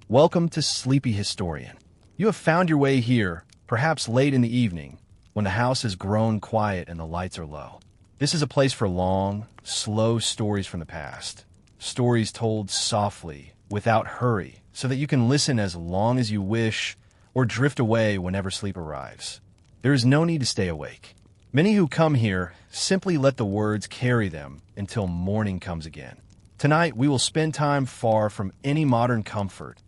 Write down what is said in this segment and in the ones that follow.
Welcome to Sleepy Historian. You have found your way here, perhaps late in the evening, when the house has grown quiet and the lights are low. This is a place for long, slow stories from the past. Stories told softly, without hurry, so that you can listen as long as you wish or drift away whenever sleep arrives. There is no need to stay awake. Many who come here simply let the words carry them until morning comes again. Tonight, we will spend time far from any modern comfort,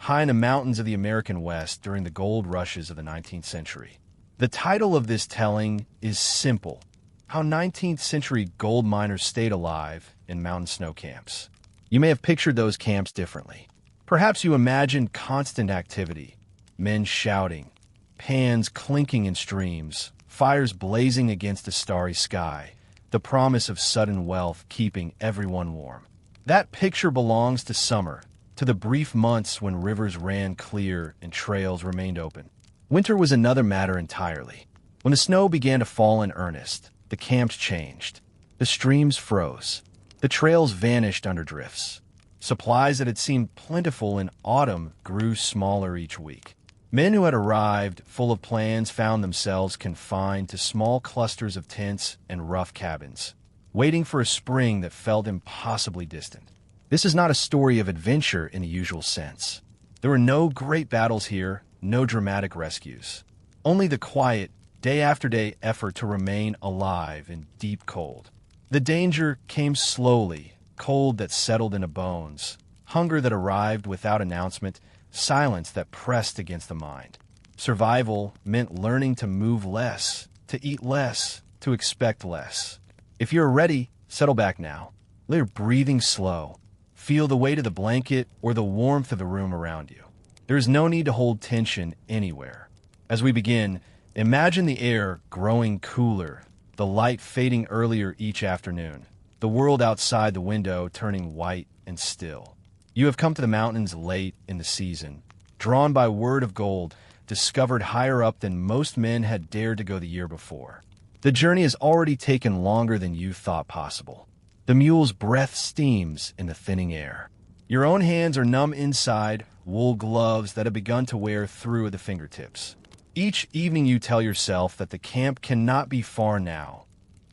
high in the mountains of the American West during the gold rushes of the 19th century. The title of this telling is simple: How 19th Century Gold Miners Stayed Alive in Mountain Snow Camps. You may have pictured those camps differently. Perhaps you imagined constant activity, men shouting, pans clinking in streams, fires blazing against a starry sky, the promise of sudden wealth keeping everyone warm. That picture belongs to summer, to the brief months when rivers ran clear and trails remained open. Winter was another matter entirely. When the snow began to fall in earnest, the camps changed. The streams froze. The trails vanished under drifts. Supplies that had seemed plentiful in autumn grew smaller each week. Men who had arrived full of plans found themselves confined to small clusters of tents and rough cabins, waiting for a spring that felt impossibly distant. This is not a story of adventure in the usual sense. There were no great battles here, no dramatic rescues. Only the quiet, day-after-day effort to remain alive in deep cold. The danger came slowly, cold that settled into bones, hunger that arrived without announcement, silence that pressed against the mind. Survival meant learning to move less, to eat less, to expect less. If you're ready, settle back now. Let your breathing slow. Feel the weight of the blanket or the warmth of the room around you. There is no need to hold tension anywhere. As we begin, imagine the air growing cooler, the light fading earlier each afternoon, the world outside the window turning white and still. You have come to the mountains late in the season, drawn by word of gold, discovered higher up than most men had dared to go the year before. The journey has already taken longer than you thought possible. The mule's breath steams in the thinning air. Your own hands are numb inside, wool gloves that have begun to wear through at the fingertips. Each evening you tell yourself that the camp cannot be far now,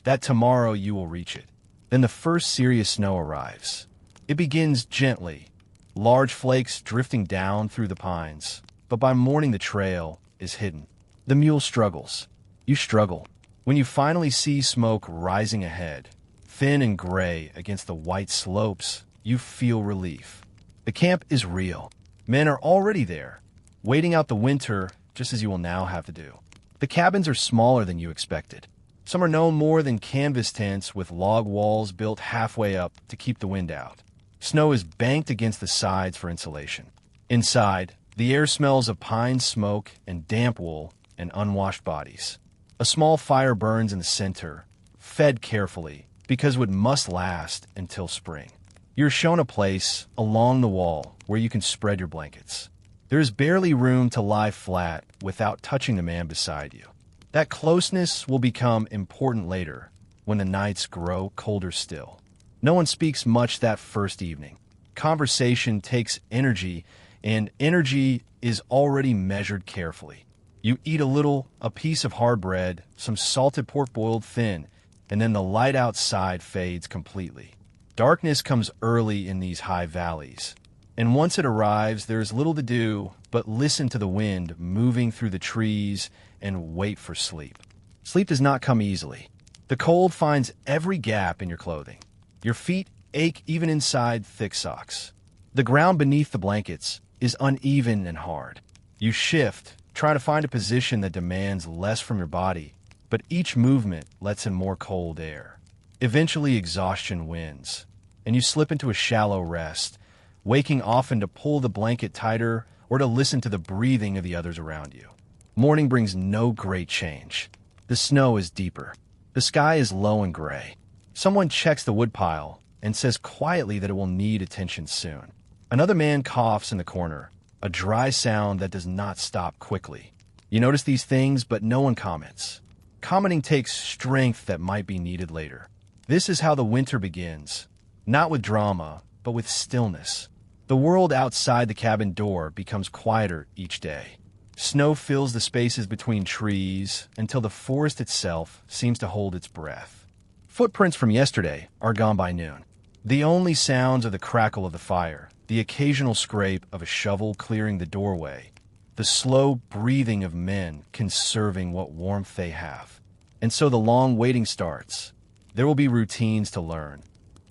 that tomorrow you will reach it. Then the first serious snow arrives. It begins gently, large flakes drifting down through the pines, but by morning the trail is hidden. The mule struggles. You struggle. When you finally see smoke rising ahead, thin and gray against the white slopes, you feel relief. The camp is real. Men are already there, waiting out the winter just as you will now have to do. The cabins are smaller than you expected. Some are no more than canvas tents with log walls built halfway up to keep the wind out. Snow is banked against the sides for insulation. Inside, the air smells of pine smoke and damp wool and unwashed bodies. A small fire burns in the center, fed carefully, because it must last until spring. You're shown a place along the wall where you can spread your blankets. There is barely room to lie flat without touching the man beside you. That closeness will become important later, when the nights grow colder still. No one speaks much that first evening. Conversation takes energy, and energy is already measured carefully. You eat a little, a piece of hard bread, some salted pork boiled thin, and then the light outside fades completely. Darkness comes early in these high valleys, and once it arrives, there is little to do but listen to the wind moving through the trees and wait for sleep. Sleep does not come easily. The cold finds every gap in your clothing. Your feet ache even inside thick socks. The ground beneath the blankets is uneven and hard. You shift, try to find a position that demands less from your body, but each movement lets in more cold air. Eventually, exhaustion wins, and you slip into a shallow rest, waking often to pull the blanket tighter or to listen to the breathing of the others around you. Morning brings no great change. The snow is deeper. The sky is low and gray. Someone checks the woodpile and says quietly that it will need attention soon. Another man coughs in the corner, a dry sound that does not stop quickly. You notice these things, but no one comments. Commenting takes strength that might be needed later. This is how the winter begins, not with drama, but with stillness. The world outside the cabin door becomes quieter each day. Snow fills the spaces between trees until the forest itself seems to hold its breath. Footprints from yesterday are gone by noon. The only sounds are the crackle of the fire, the occasional scrape of a shovel clearing the doorway, the slow breathing of men conserving what warmth they have. And so the long waiting starts. There will be routines to learn.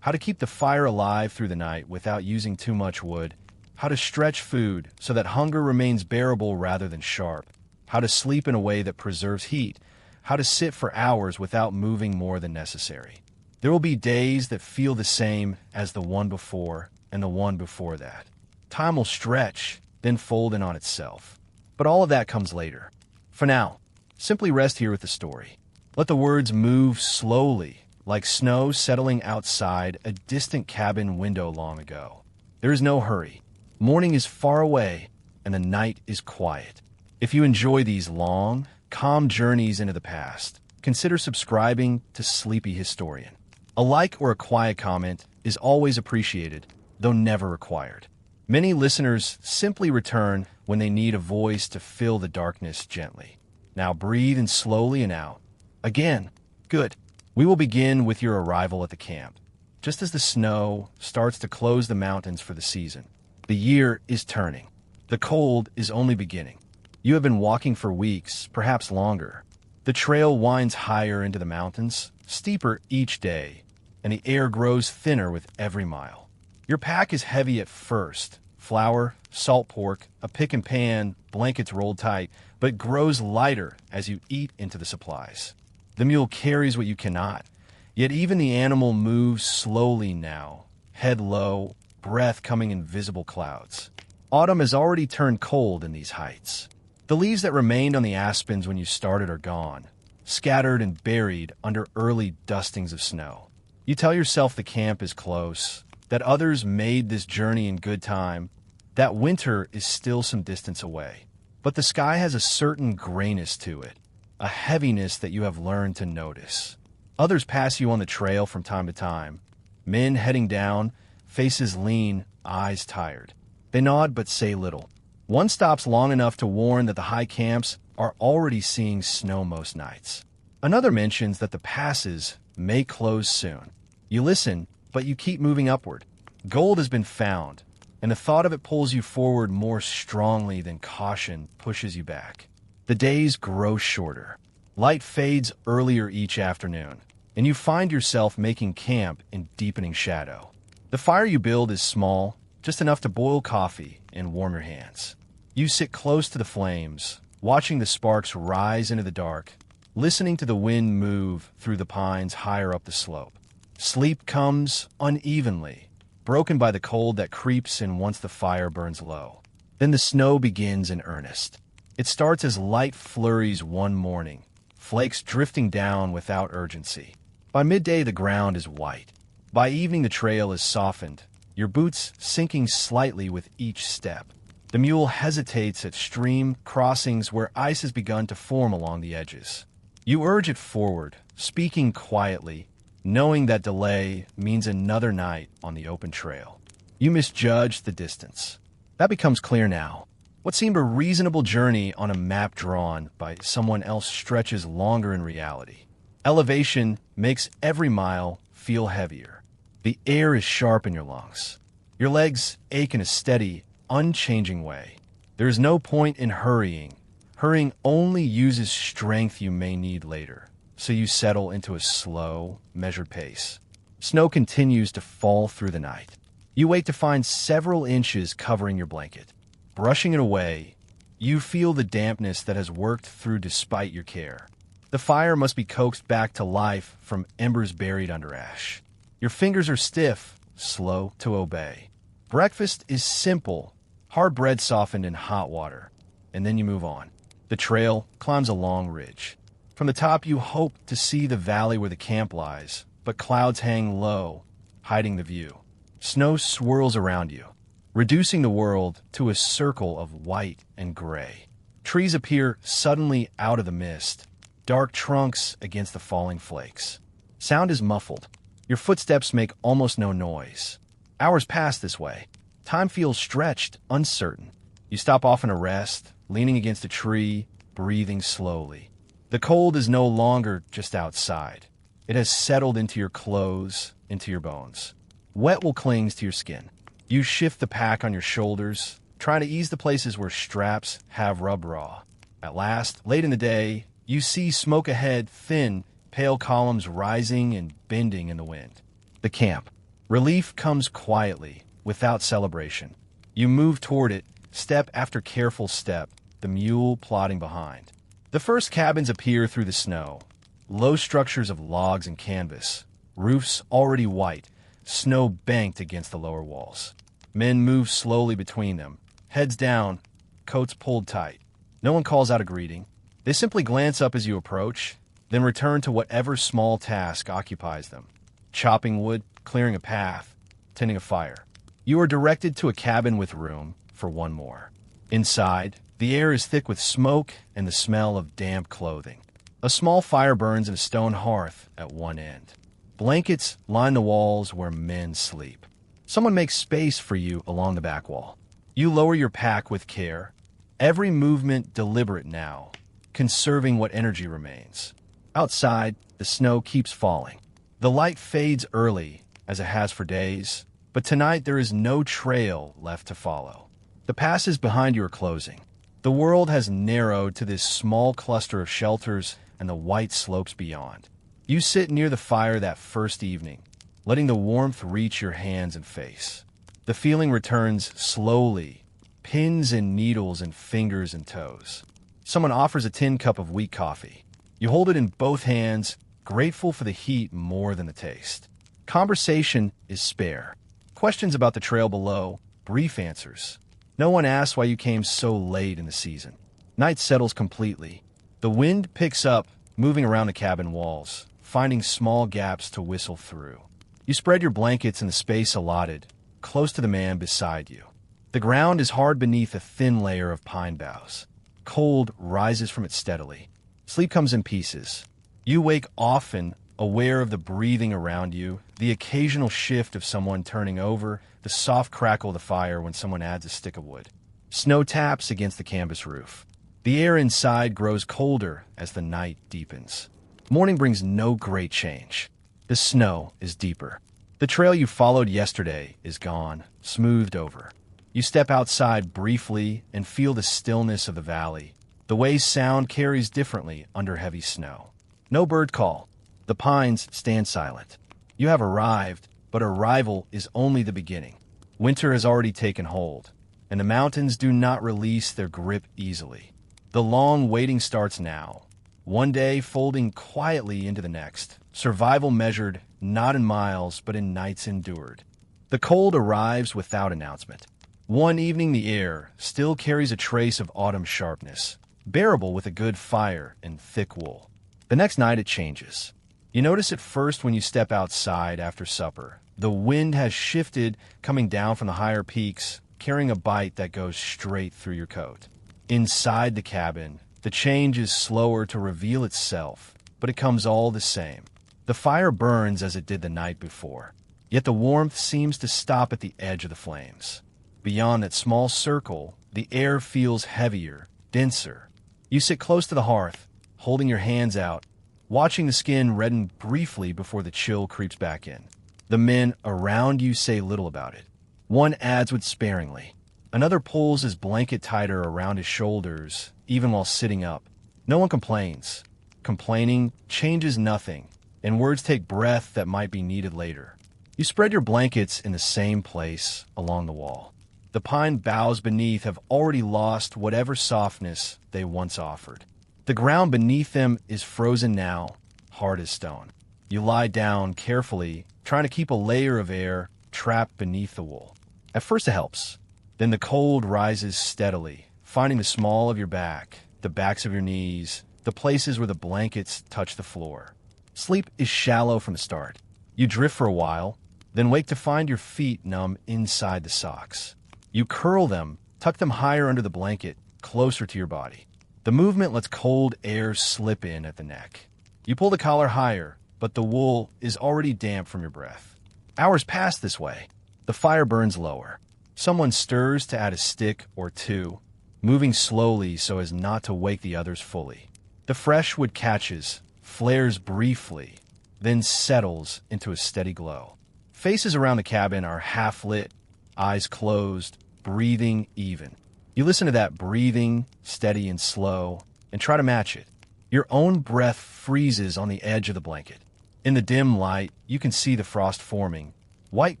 How to keep the fire alive through the night without using too much wood. How to stretch food so that hunger remains bearable rather than sharp. How to sleep in a way that preserves heat. How to sit for hours without moving more than necessary. There will be days that feel the same as the one before and the one before that. Time will stretch, then fold in on itself. But all of that comes later. For now, simply rest here with the story. Let the words move slowly, like snow settling outside a distant cabin window long ago. There is no hurry. Morning is far away, and the night is quiet. If you enjoy these long, calm journeys into the past, consider subscribing to Sleepy Historian. A like or a quiet comment is always appreciated, though never required. Many listeners simply return when they need a voice to fill the darkness gently. Now breathe in slowly and out. Again. Good. We will begin with your arrival at the camp. Just as the snow starts to close the mountains for the season, the year is turning. The cold is only beginning. You have been walking for weeks, perhaps longer. The trail winds higher into the mountains, steeper each day, and the air grows thinner with every mile. Your pack is heavy at first. Flour, salt pork, a pick and pan, blankets rolled tight, but it grows lighter as you eat into the supplies. The mule carries what you cannot, yet even the animal moves slowly now, head low, breath coming in visible clouds. Autumn has already turned cold in these heights. The leaves that remained on the aspens when you started are gone, scattered and buried under early dustings of snow. You tell yourself the camp is close, that others made this journey in good time, that winter is still some distance away. But the sky has a certain grayness to it, a heaviness that you have learned to notice. Others pass you on the trail from time to time, men heading down, faces lean, eyes tired. They nod but say little. One stops long enough to warn that the high camps are already seeing snow most nights. Another mentions that the passes may close soon. You listen, but you keep moving upward. Gold has been found, and the thought of it pulls you forward more strongly than caution pushes you back. The days grow shorter. Light fades earlier each afternoon, and you find yourself making camp in deepening shadow. The fire you build is small, just enough to boil coffee and warm your hands. You sit close to the flames, watching the sparks rise into the dark, listening to the wind move through the pines higher up the slope. Sleep comes unevenly, broken by the cold that creeps in once the fire burns low. Then the snow begins in earnest. It starts as light flurries one morning, flakes drifting down without urgency. By midday, the ground is white. By evening, the trail is softened, your boots sinking slightly with each step. The mule hesitates at stream crossings where ice has begun to form along the edges. You urge it forward, speaking quietly, knowing that delay means another night on the open trail. You misjudge the distance. That becomes clear now. What seemed a reasonable journey on a map drawn by someone else stretches longer in reality. Elevation makes every mile feel heavier. The air is sharp in your lungs. Your legs ache in a steady, unchanging way. There is no point in hurrying. Hurrying only uses strength you may need later, so you settle into a slow, measured pace. Snow continues to fall through the night. You wait to find several inches covering your blanket. Brushing it away, you feel the dampness that has worked through despite your care. The fire must be coaxed back to life from embers buried under ash. Your fingers are stiff, slow to obey. Breakfast is simple, hard bread softened in hot water, and then you move on. The trail climbs a long ridge. From the top, you hope to see the valley where the camp lies, but clouds hang low, hiding the view. Snow swirls around you, reducing the world to a circle of white and gray. Trees appear suddenly out of the mist, dark trunks against the falling flakes. Sound is muffled. Your footsteps make almost no noise. Hours pass this way. Time feels stretched, uncertain. You stop often to rest, leaning against a tree, breathing slowly. The cold is no longer just outside. It has settled into your clothes, into your bones. Wet will clings to your skin. You shift the pack on your shoulders, trying to ease the places where straps have rubbed raw. At last, late in the day, you see smoke ahead, thin, pale columns rising and bending in the wind. The camp. Relief comes quietly, without celebration. You move toward it, step after careful step, the mule plodding behind. The first cabins appear through the snow. Low structures of logs and canvas, roofs already white, snow banked against the lower walls. Men move slowly between them, heads down, coats pulled tight. No one calls out a greeting. They simply glance up as you approach, then return to whatever small task occupies them. Chopping wood, clearing a path, tending a fire. You are directed to a cabin with room for one more. Inside, the air is thick with smoke and the smell of damp clothing. A small fire burns in a stone hearth at one end. Blankets line the walls where men sleep. Someone makes space for you along the back wall. You lower your pack with care, every movement deliberate now, conserving what energy remains. Outside, the snow keeps falling. The light fades early, as it has for days, but tonight there is no trail left to follow. The passes behind you are closing. The world has narrowed to this small cluster of shelters and the white slopes beyond. You sit near the fire that first evening, letting the warmth reach your hands and face. The feeling returns slowly, pins and needles in fingers and toes. Someone offers a tin cup of weak coffee. You hold it in both hands, grateful for the heat more than the taste. Conversation is spare. Questions about the trail below, brief answers. No one asks why you came so late in the season. Night settles completely. The wind picks up, moving around the cabin walls, finding small gaps to whistle through. You spread your blankets in the space allotted, close to the man beside you. The ground is hard beneath a thin layer of pine boughs. Cold rises from it steadily. Sleep comes in pieces. You wake often, aware of the breathing around you, the occasional shift of someone turning over, the soft crackle of the fire when someone adds a stick of wood. Snow taps against the canvas roof. The air inside grows colder as the night deepens. Morning brings no great change. The snow is deeper. The trail you followed yesterday is gone, smoothed over. You step outside briefly and feel the stillness of the valley. The way sound carries differently under heavy snow. No bird call. The pines stand silent. You have arrived, but arrival is only the beginning. Winter has already taken hold, and the mountains do not release their grip easily. The long waiting starts now, one day folding quietly into the next, survival measured not in miles but in nights endured. The cold arrives without announcement. One evening the air still carries a trace of autumn sharpness, bearable with a good fire and thick wool. The next night it changes. You notice it first when you step outside after supper. The wind has shifted, coming down from the higher peaks, carrying a bite that goes straight through your coat. Inside the cabin, the change is slower to reveal itself, but it comes all the same. The fire burns as it did the night before, yet the warmth seems to stop at the edge of the flames. Beyond that small circle, the air feels heavier, denser. You sit close to the hearth, holding your hands out, watching the skin redden briefly before the chill creeps back in. The men around you say little about it. One adds with sparingly. Another pulls his blanket tighter around his shoulders, even while sitting up. No one complains. Complaining changes nothing, and words take breath that might be needed later. You spread your blankets in the same place along the wall. The pine boughs beneath have already lost whatever softness they once offered. The ground beneath them is frozen now, hard as stone. You lie down carefully, trying to keep a layer of air trapped beneath the wool. At first it helps. Then the cold rises steadily, finding the small of your back, the backs of your knees, the places where the blankets touch the floor. Sleep is shallow from the start. You drift for a while, then wake to find your feet numb inside the socks. You curl them, tuck them higher under the blanket, closer to your body. The movement lets cold air slip in at the neck. You pull the collar higher, but the wool is already damp from your breath. Hours pass this way. The fire burns lower. Someone stirs to add a stick or two, moving slowly so as not to wake the others fully. The fresh wood catches, flares briefly, then settles into a steady glow. Faces around the cabin are half lit, eyes closed, breathing even. You listen to that breathing, steady and slow, and try to match it. Your own breath freezes on the edge of the blanket. In the dim light, you can see the frost forming, white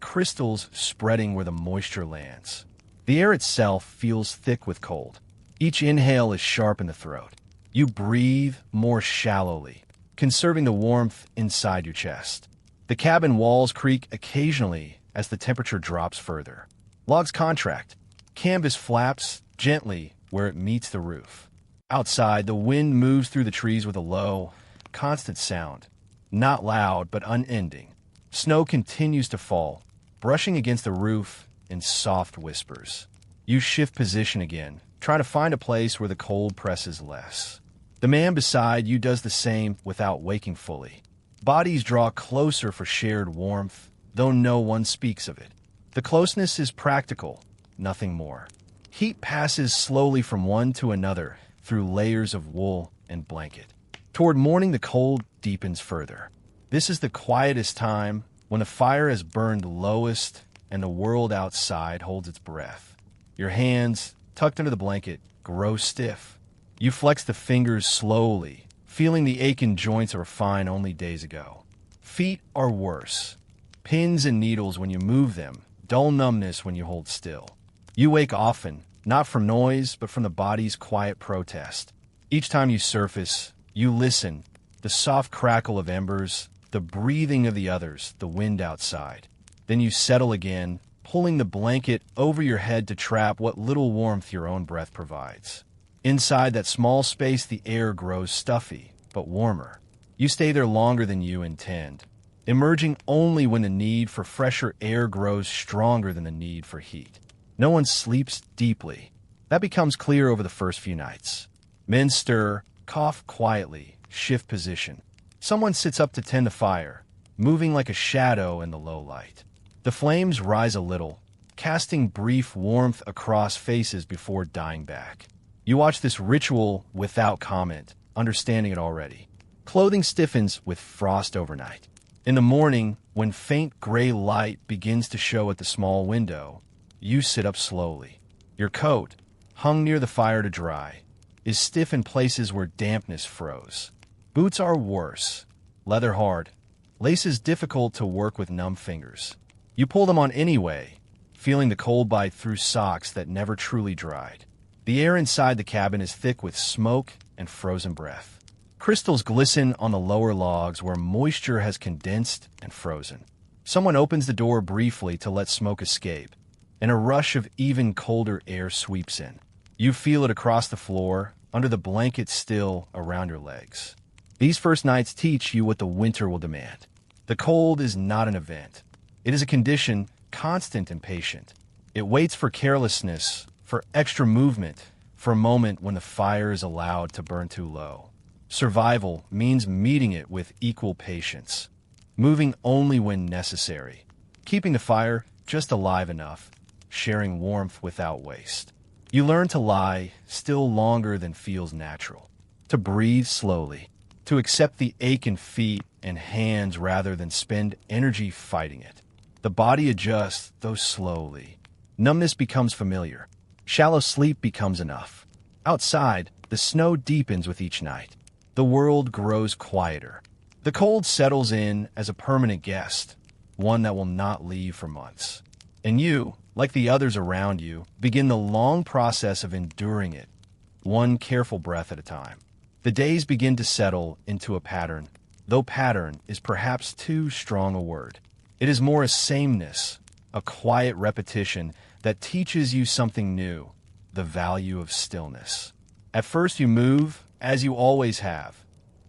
crystals spreading where the moisture lands. The air itself feels thick with cold. Each inhale is sharp in the throat. You breathe more shallowly, conserving the warmth inside your chest. The cabin walls creak occasionally as the temperature drops further. Logs contract. Canvas flaps gently where it meets the roof. Outside, the wind moves through the trees with a low, constant sound. Not loud, but unending. Snow continues to fall, brushing against the roof in soft whispers. You shift position again, trying to find a place where the cold presses less. The man beside you does the same without waking fully. Bodies draw closer for shared warmth, though no one speaks of it. The closeness is practical, nothing more. Heat passes slowly from one to another through layers of wool and blanket. Toward morning, the cold deepens further. This is the quietest time, when the fire has burned lowest and the world outside holds its breath. Your hands, tucked under the blanket, grow stiff. You flex the fingers slowly, feeling the ache in joints that were fine only days ago. Feet are worse. Pins and needles when you move them, dull numbness when you hold still. You wake often, not from noise, but from the body's quiet protest. Each time you surface, you listen, the soft crackle of embers, the breathing of the others, the wind outside. Then you settle again, pulling the blanket over your head to trap what little warmth your own breath provides. Inside that small space, the air grows stuffy, but warmer. You stay there longer than you intend, emerging only when the need for fresher air grows stronger than the need for heat. No one sleeps deeply. That becomes clear over the first few nights. Men stir, cough quietly, shift position. Someone sits up to tend the fire, moving like a shadow in the low light. The flames rise a little, casting brief warmth across faces before dying back. You watch this ritual without comment, understanding it already. Clothing stiffens with frost overnight. In the morning, when faint gray light begins to show at the small window, you sit up slowly. Your coat, hung near the fire to dry, is stiff in places where dampness froze. Boots are worse, leather hard, laces difficult to work with numb fingers. You pull them on anyway, feeling the cold bite through socks that never truly dried. The air inside the cabin is thick with smoke and frozen breath. Crystals glisten on the lower logs where moisture has condensed and frozen. Someone opens the door briefly to let smoke escape, and a rush of even colder air sweeps in. You feel it across the floor, under the blanket still around your legs. These first nights teach you what the winter will demand. The cold is not an event. It is a condition, constant and patient. It waits for carelessness, for extra movement, for a moment when the fire is allowed to burn too low. Survival means meeting it with equal patience, moving only when necessary, keeping the fire just alive enough, sharing warmth without waste. You learn to lie still longer than feels natural, to breathe slowly, to accept the ache in feet and hands rather than spend energy fighting it. The body adjusts, though slowly. Numbness becomes familiar. Shallow sleep becomes enough. Outside, the snow deepens with each night. The world grows quieter. The cold settles in as a permanent guest, one that will not leave for months. And you, like the others around you, begin the long process of enduring it, one careful breath at a time. The days begin to settle into a pattern, though pattern is perhaps too strong a word. It is more a sameness, a quiet repetition that teaches you something new, the value of stillness. At first you move, as you always have,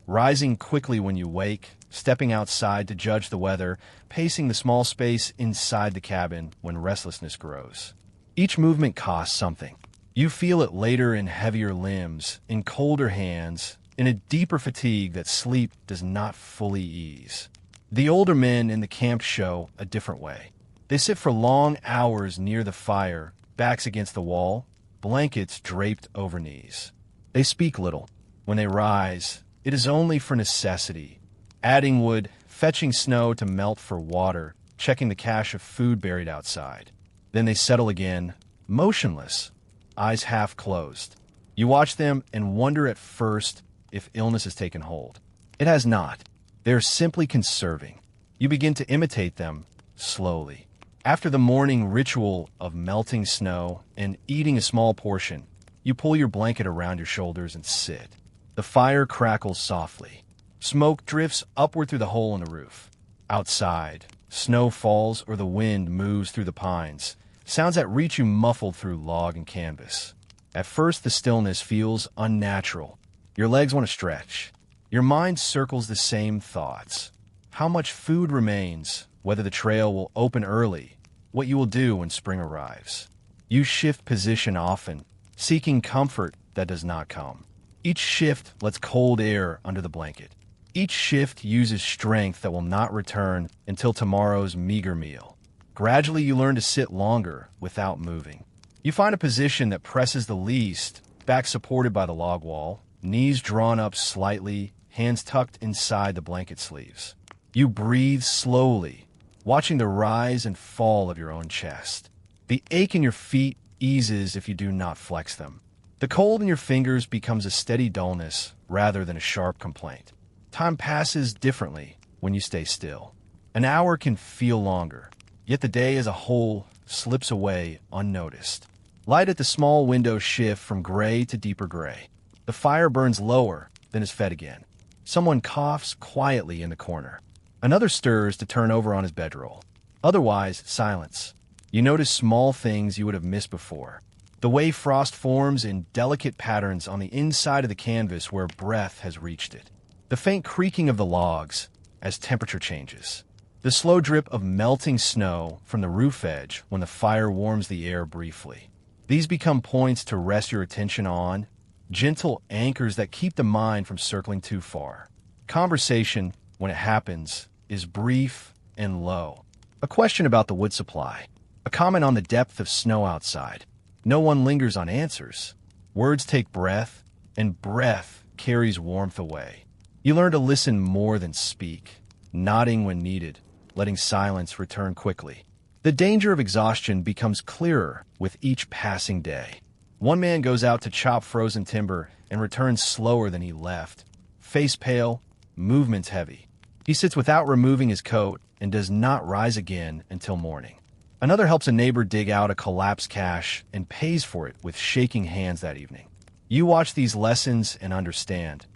rising quickly when you wake, stepping outside to judge the weather, pacing the small space inside the cabin when restlessness grows. Each movement costs something. You feel it later in heavier limbs, in colder hands, in a deeper fatigue that sleep does not fully ease. The older men in the camp show a different way. They sit for long hours near the fire, backs against the wall, blankets draped over knees. They speak little. When they rise, it is only for necessity. Adding wood, fetching snow to melt for water, checking the cache of food buried outside. Then they settle again, motionless, eyes half closed. You watch them and wonder at first if illness has taken hold. It has not. They are simply conserving. You begin to imitate them slowly. After the morning ritual of melting snow and eating a small portion, you pull your blanket around your shoulders and sit. The fire crackles softly. Smoke drifts upward through the hole in the roof. Outside, snow falls or the wind moves through the pines, sounds that reach you muffled through log and canvas. At first, the stillness feels unnatural. Your legs want to stretch. Your mind circles the same thoughts. How much food remains, whether the trail will open early, what you will do when spring arrives. You shift position often, seeking comfort that does not come. Each shift lets cold air under the blanket. Each shift uses strength that will not return until tomorrow's meager meal. Gradually, you learn to sit longer without moving. You find a position that presses the least, back supported by the log wall, knees drawn up slightly, hands tucked inside the blanket sleeves. You breathe slowly, watching the rise and fall of your own chest. The ache in your feet eases if you do not flex them. The cold in your fingers becomes a steady dullness rather than a sharp complaint. Time passes differently when you stay still. An hour can feel longer, yet the day as a whole slips away unnoticed. Light at the small window shift from gray to deeper gray. The fire burns lower, then is fed again. Someone coughs quietly in the corner. Another stirs to turn over on his bedroll. Otherwise, silence. You notice small things you would have missed before. The way frost forms in delicate patterns on the inside of the canvas where breath has reached it. The faint creaking of the logs as temperature changes. The slow drip of melting snow from the roof edge when the fire warms the air briefly. These become points to rest your attention on, gentle anchors that keep the mind from circling too far. Conversation, when it happens, is brief and low. A question about the wood supply. A comment on the depth of snow outside. No one lingers on answers. Words take breath, and breath carries warmth away. You learn to listen more than speak, nodding when needed, letting silence return quickly. The danger of exhaustion becomes clearer with each passing day. One man goes out to chop frozen timber and returns slower than he left. Face pale, movements heavy. He sits without removing his coat and does not rise again until morning. Another helps a neighbor dig out a collapsed cache and pays for it with shaking hands that evening. You watch these lessons and understand.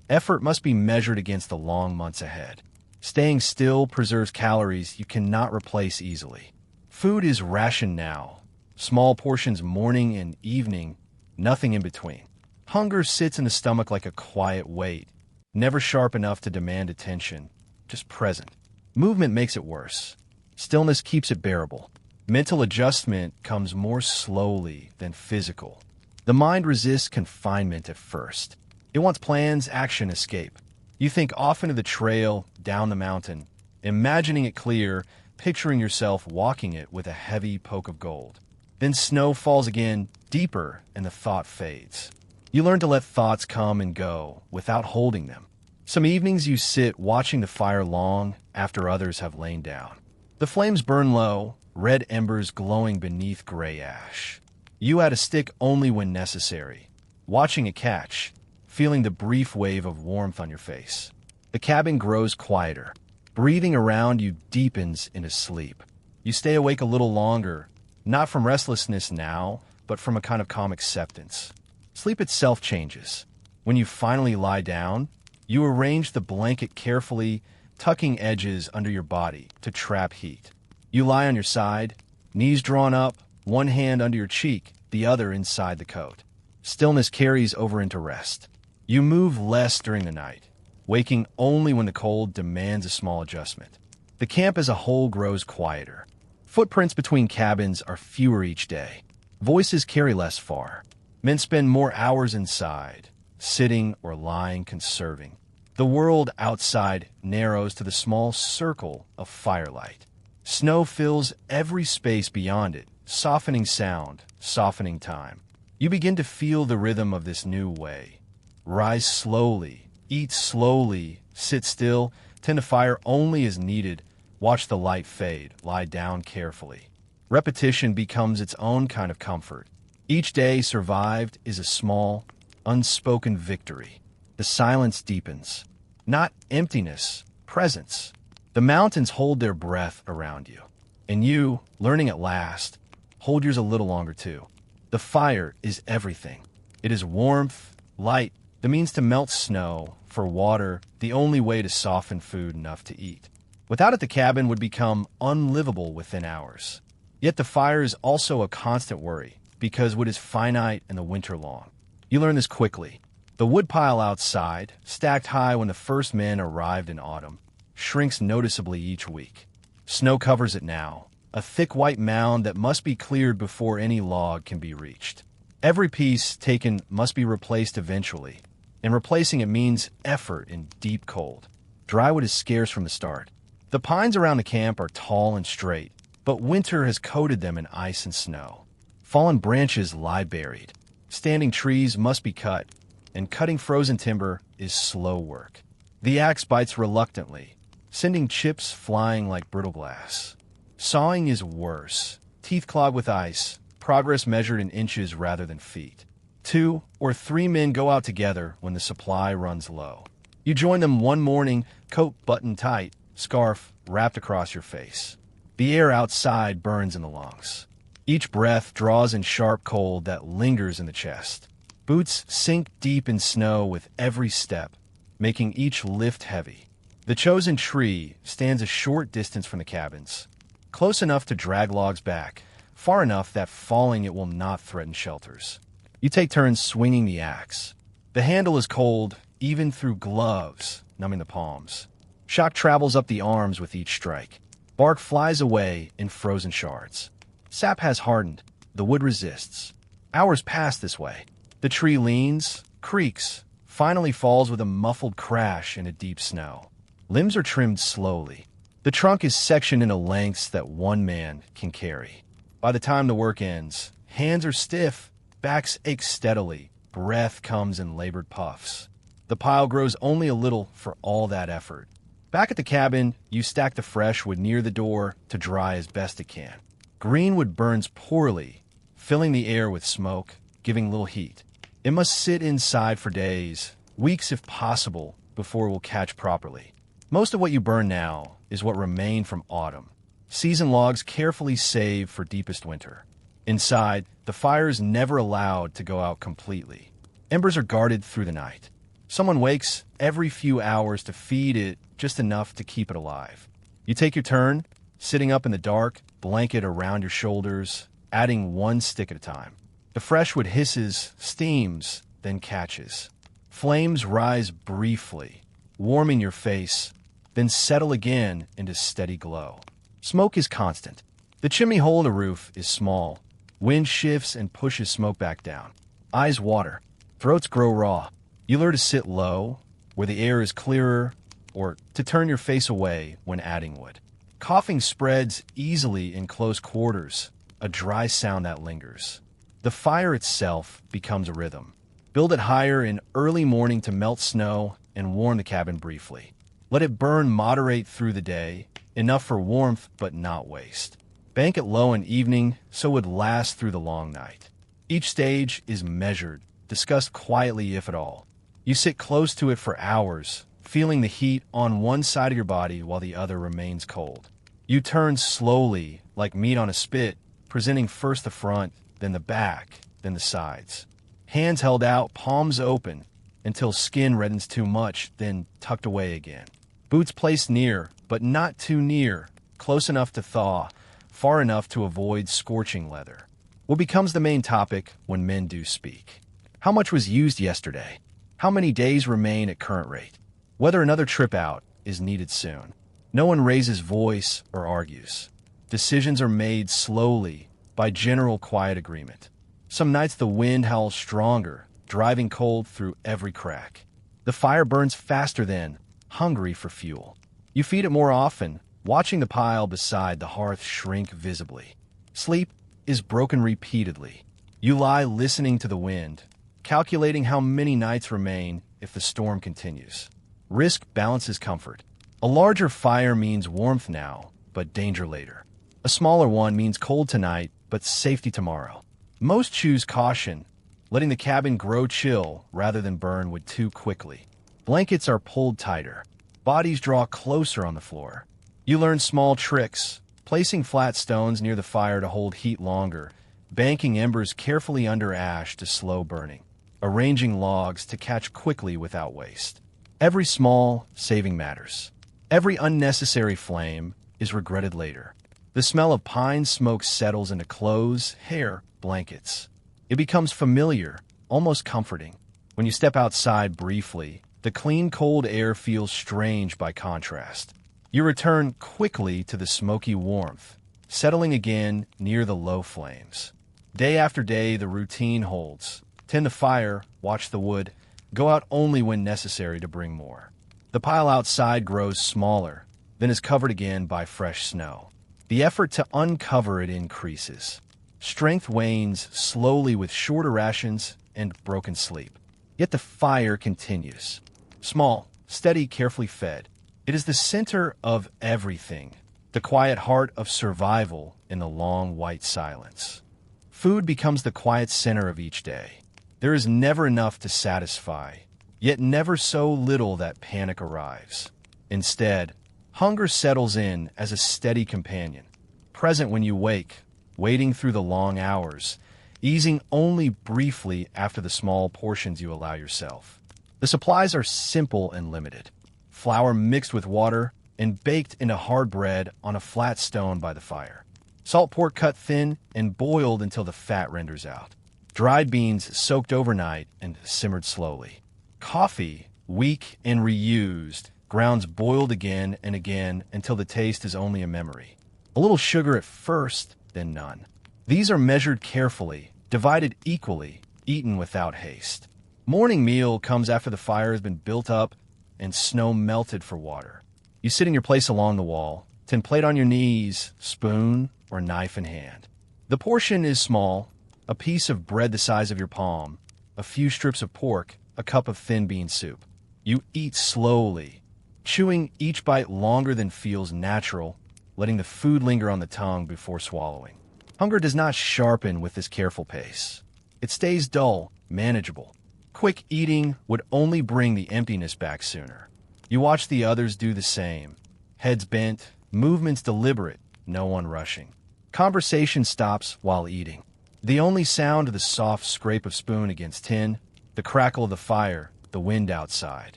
Effort must be measured against the long months ahead. Staying still preserves calories you cannot replace easily. Food is rationed now. Small portions morning and evening, nothing in between. Hunger sits in the stomach like a quiet weight, never sharp enough to demand attention, just present. Movement makes it worse. Stillness keeps it bearable. Mental adjustment comes more slowly than physical. The mind resists confinement at first. It wants plans, action, escape. You think often of the trail down the mountain, imagining it clear, picturing yourself walking it with a heavy poke of gold. Then snow falls again, deeper, and the thought fades. You learn to let thoughts come and go without holding them. Some evenings you sit watching the fire long after others have lain down. The flames burn low, red embers glowing beneath gray ash. You add a stick only when necessary, watching it catch, feeling the brief wave of warmth on your face. The cabin grows quieter. Breathing around you deepens into sleep. You stay awake a little longer, not from restlessness now, but from a kind of calm acceptance. Sleep itself changes. When you finally lie down, you arrange the blanket carefully, tucking edges under your body to trap heat. You lie on your side, knees drawn up, one hand under your cheek, the other inside the coat. Stillness carries over into rest. You move less during the night, waking only when the cold demands a small adjustment. The camp as a whole grows quieter. Footprints between cabins are fewer each day. Voices carry less far. Men spend more hours inside, sitting or lying conserving. The world outside narrows to the small circle of firelight. Snow fills every space beyond it, softening sound, softening time. You begin to feel the rhythm of this new way. Rise slowly, eat slowly, sit still, tend to fire only as needed, watch the light fade, lie down carefully. Repetition becomes its own kind of comfort. Each day survived is a small, unspoken victory. The silence deepens. Not emptiness, presence. The mountains hold their breath around you. And you, learning at last, hold yours a little longer too. The fire is everything. It is warmth, light, the means to melt snow, for water, the only way to soften food enough to eat. Without it, the cabin would become unlivable within hours. Yet the fire is also a constant worry, because wood is finite and the winter long. You learn this quickly. The woodpile outside, stacked high when the first men arrived in autumn, shrinks noticeably each week. Snow covers it now, a thick white mound that must be cleared before any log can be reached. Every piece taken must be replaced eventually, and replacing it means effort in deep cold. Drywood is scarce from the start. The pines around the camp are tall and straight, but winter has coated them in ice and snow. Fallen branches lie buried. Standing trees must be cut, and cutting frozen timber is slow work. The axe bites reluctantly, sending chips flying like brittle glass. Sawing is worse, teeth clogged with ice, progress measured in inches rather than feet. 2 or 3 men go out together when the supply runs low. You join them one morning, coat buttoned tight, scarf wrapped across your face. The air outside burns in the lungs. Each breath draws in sharp cold that lingers in the chest. Boots sink deep in snow with every step, making each lift heavy. The chosen tree stands a short distance from the cabins, close enough to drag logs back, far enough that falling it will not threaten shelters. You take turns swinging the axe. The handle is cold, even through gloves, numbing the palms. Shock travels up the arms with each strike. Bark flies away in frozen shards. Sap has hardened. The wood resists. Hours pass this way. The tree leans, creaks, finally falls with a muffled crash into deep snow. Limbs are trimmed slowly. The trunk is sectioned into lengths that one man can carry. By the time the work ends, hands are stiff, backs ache steadily, breath comes in labored puffs. The pile grows only a little for all that effort. Back at the cabin, you stack the fresh wood near the door to dry as best it can. Green wood burns poorly, filling the air with smoke, giving little heat. It must sit inside for days, weeks if possible, before it will catch properly. Most of what you burn now is what remained from autumn. Season logs carefully saved for deepest winter. Inside, the fire is never allowed to go out completely. Embers are guarded through the night. Someone wakes every few hours to feed it just enough to keep it alive. You take your turn, sitting up in the dark, blanket around your shoulders, adding one stick at a time. The fresh wood hisses, steams, then catches. Flames rise briefly, warming your face, then settle again into steady glow. Smoke is constant. The chimney hole in the roof is small. Wind shifts and pushes smoke back down. Eyes water. Throats grow raw. You learn to sit low, where the air is clearer, or to turn your face away when adding wood. Coughing spreads easily in close quarters, a dry sound that lingers. The fire itself becomes a rhythm. Build it higher in early morning to melt snow and warm the cabin briefly. Let it burn moderate through the day, enough for warmth but not waste. Bank it low in evening so it would last through the long night. Each stage is measured, discussed quietly if at all. You sit close to it for hours, feeling the heat on one side of your body while the other remains cold. You turn slowly, like meat on a spit, presenting first the front, then the back, then the sides. Hands held out, palms open, until skin reddens too much, then tucked away again. Boots placed near, but not too near, close enough to thaw, far enough to avoid scorching leather. What becomes the main topic when men do speak? How much was used yesterday? How many days remain at current rate? Whether another trip out is needed soon. No one raises voice or argues. Decisions are made slowly, by general quiet agreement. Some nights the wind howls stronger, driving cold through every crack. The fire burns faster then, hungry for fuel. You feed it more often, watching the pile beside the hearth shrink visibly. Sleep is broken repeatedly. You lie listening to the wind, calculating how many nights remain if the storm continues. Risk balances comfort. A larger fire means warmth now, but danger later. A smaller one means cold tonight, but safety tomorrow. Most choose caution, letting the cabin grow chill rather than burn wood too quickly. Blankets are pulled tighter. Bodies draw closer on the floor. You learn small tricks, placing flat stones near the fire to hold heat longer, banking embers carefully under ash to slow burning, arranging logs to catch quickly without waste. Every small saving matters. Every unnecessary flame is regretted later. The smell of pine smoke settles into clothes, hair, blankets. It becomes familiar, almost comforting. When you step outside briefly, the clean, cold air feels strange by contrast. You return quickly to the smoky warmth, settling again near the low flames. Day after day, the routine holds. Tend the fire, watch the wood, go out only when necessary to bring more. The pile outside grows smaller, then is covered again by fresh snow. The effort to uncover it increases. Strength wanes slowly with shorter rations and broken sleep. Yet the fire continues. Small, steady, carefully fed. It is the center of everything, the quiet heart of survival in the long white silence. Food becomes the quiet center of each day. There is never enough to satisfy, yet never so little that panic arrives. Instead, hunger settles in as a steady companion, present when you wake, waiting through the long hours, easing only briefly after the small portions you allow yourself. The supplies are simple and limited. Flour mixed with water and baked into hard bread on a flat stone by the fire. Salt pork cut thin and boiled until the fat renders out. Dried beans soaked overnight and simmered slowly. Coffee, weak and reused, grounds boiled again and again until the taste is only a memory. A little sugar at first, then none. These are measured carefully, divided equally, eaten without haste. Morning meal comes after the fire has been built up and snow melted for water. You sit in your place along the wall, tin plate on your knees, spoon or knife in hand. The portion is small, a piece of bread the size of your palm, a few strips of pork, a cup of thin bean soup. You eat slowly, chewing each bite longer than feels natural, letting the food linger on the tongue before swallowing. Hunger does not sharpen with this careful pace. It stays dull, manageable. Quick eating would only bring the emptiness back sooner. You watch the others do the same. Heads bent, movements deliberate, no one rushing. Conversation stops while eating. The only sound is the soft scrape of spoon against tin, the crackle of the fire, the wind outside.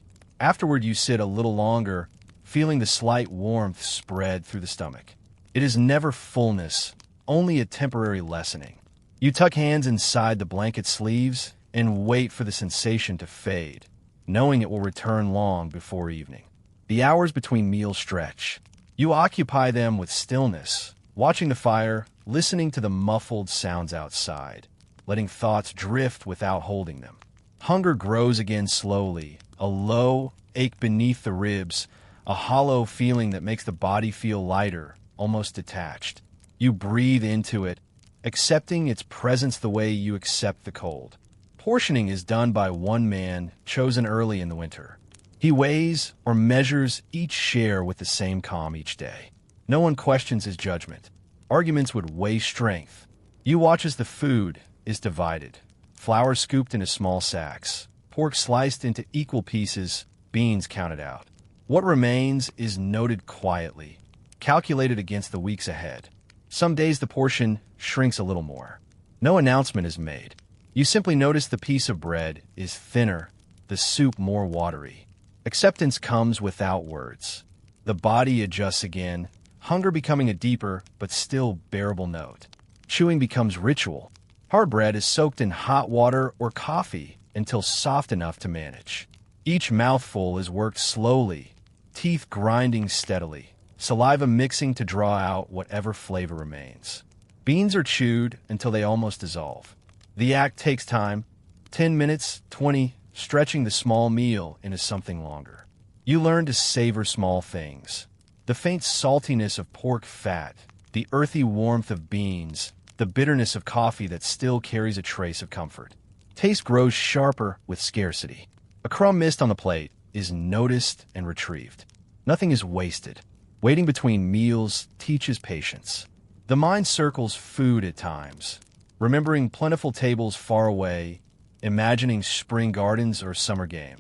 Afterward, you sit a little longer, feeling the slight warmth spread through the stomach. It is never fullness, only a temporary lessening. You tuck hands inside the blanket sleeves and wait for the sensation to fade, knowing it will return long before evening. The hours between meals stretch. You occupy them with stillness, watching the fire, listening to the muffled sounds outside, letting thoughts drift without holding them. Hunger grows again slowly, a low ache beneath the ribs, a hollow feeling that makes the body feel lighter, almost detached. You breathe into it, accepting its presence the way you accept the cold. Portioning is done by one man, chosen early in the winter. He weighs or measures each share with the same calm each day. No one questions his judgment. Arguments would weigh strength. You watch as the food is divided. Flour scooped into small sacks. Pork sliced into equal pieces, beans counted out. What remains is noted quietly, calculated against the weeks ahead. Some days the portion shrinks a little more. No announcement is made. You simply notice the piece of bread is thinner, the soup more watery. Acceptance comes without words. The body adjusts again, hunger becoming a deeper but still bearable note. Chewing becomes ritual. Hard bread is soaked in hot water or coffee until soft enough to manage. Each mouthful is worked slowly, teeth grinding steadily, saliva mixing to draw out whatever flavor remains. Beans are chewed until they almost dissolve. The act takes time, 10 minutes, 20, stretching the small meal into something longer. You learn to savor small things. The faint saltiness of pork fat, the earthy warmth of beans, the bitterness of coffee that still carries a trace of comfort. Taste grows sharper with scarcity. A crumb missed on the plate is noticed and retrieved. Nothing is wasted. Waiting between meals teaches patience. The mind circles food at times, remembering plentiful tables far away, imagining spring gardens or summer game.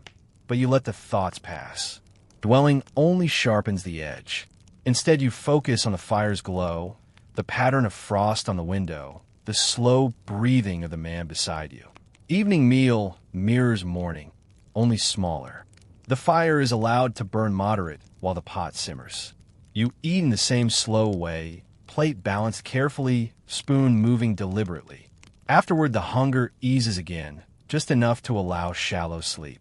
But you let the thoughts pass. Dwelling only sharpens the edge. Instead, you focus on the fire's glow, the pattern of frost on the window, the slow breathing of the man beside you. Evening meal mirrors morning, only smaller. The fire is allowed to burn moderate while the pot simmers. You eat in the same slow way, plate balanced carefully, spoon moving deliberately. Afterward, the hunger eases again, just enough to allow shallow sleep.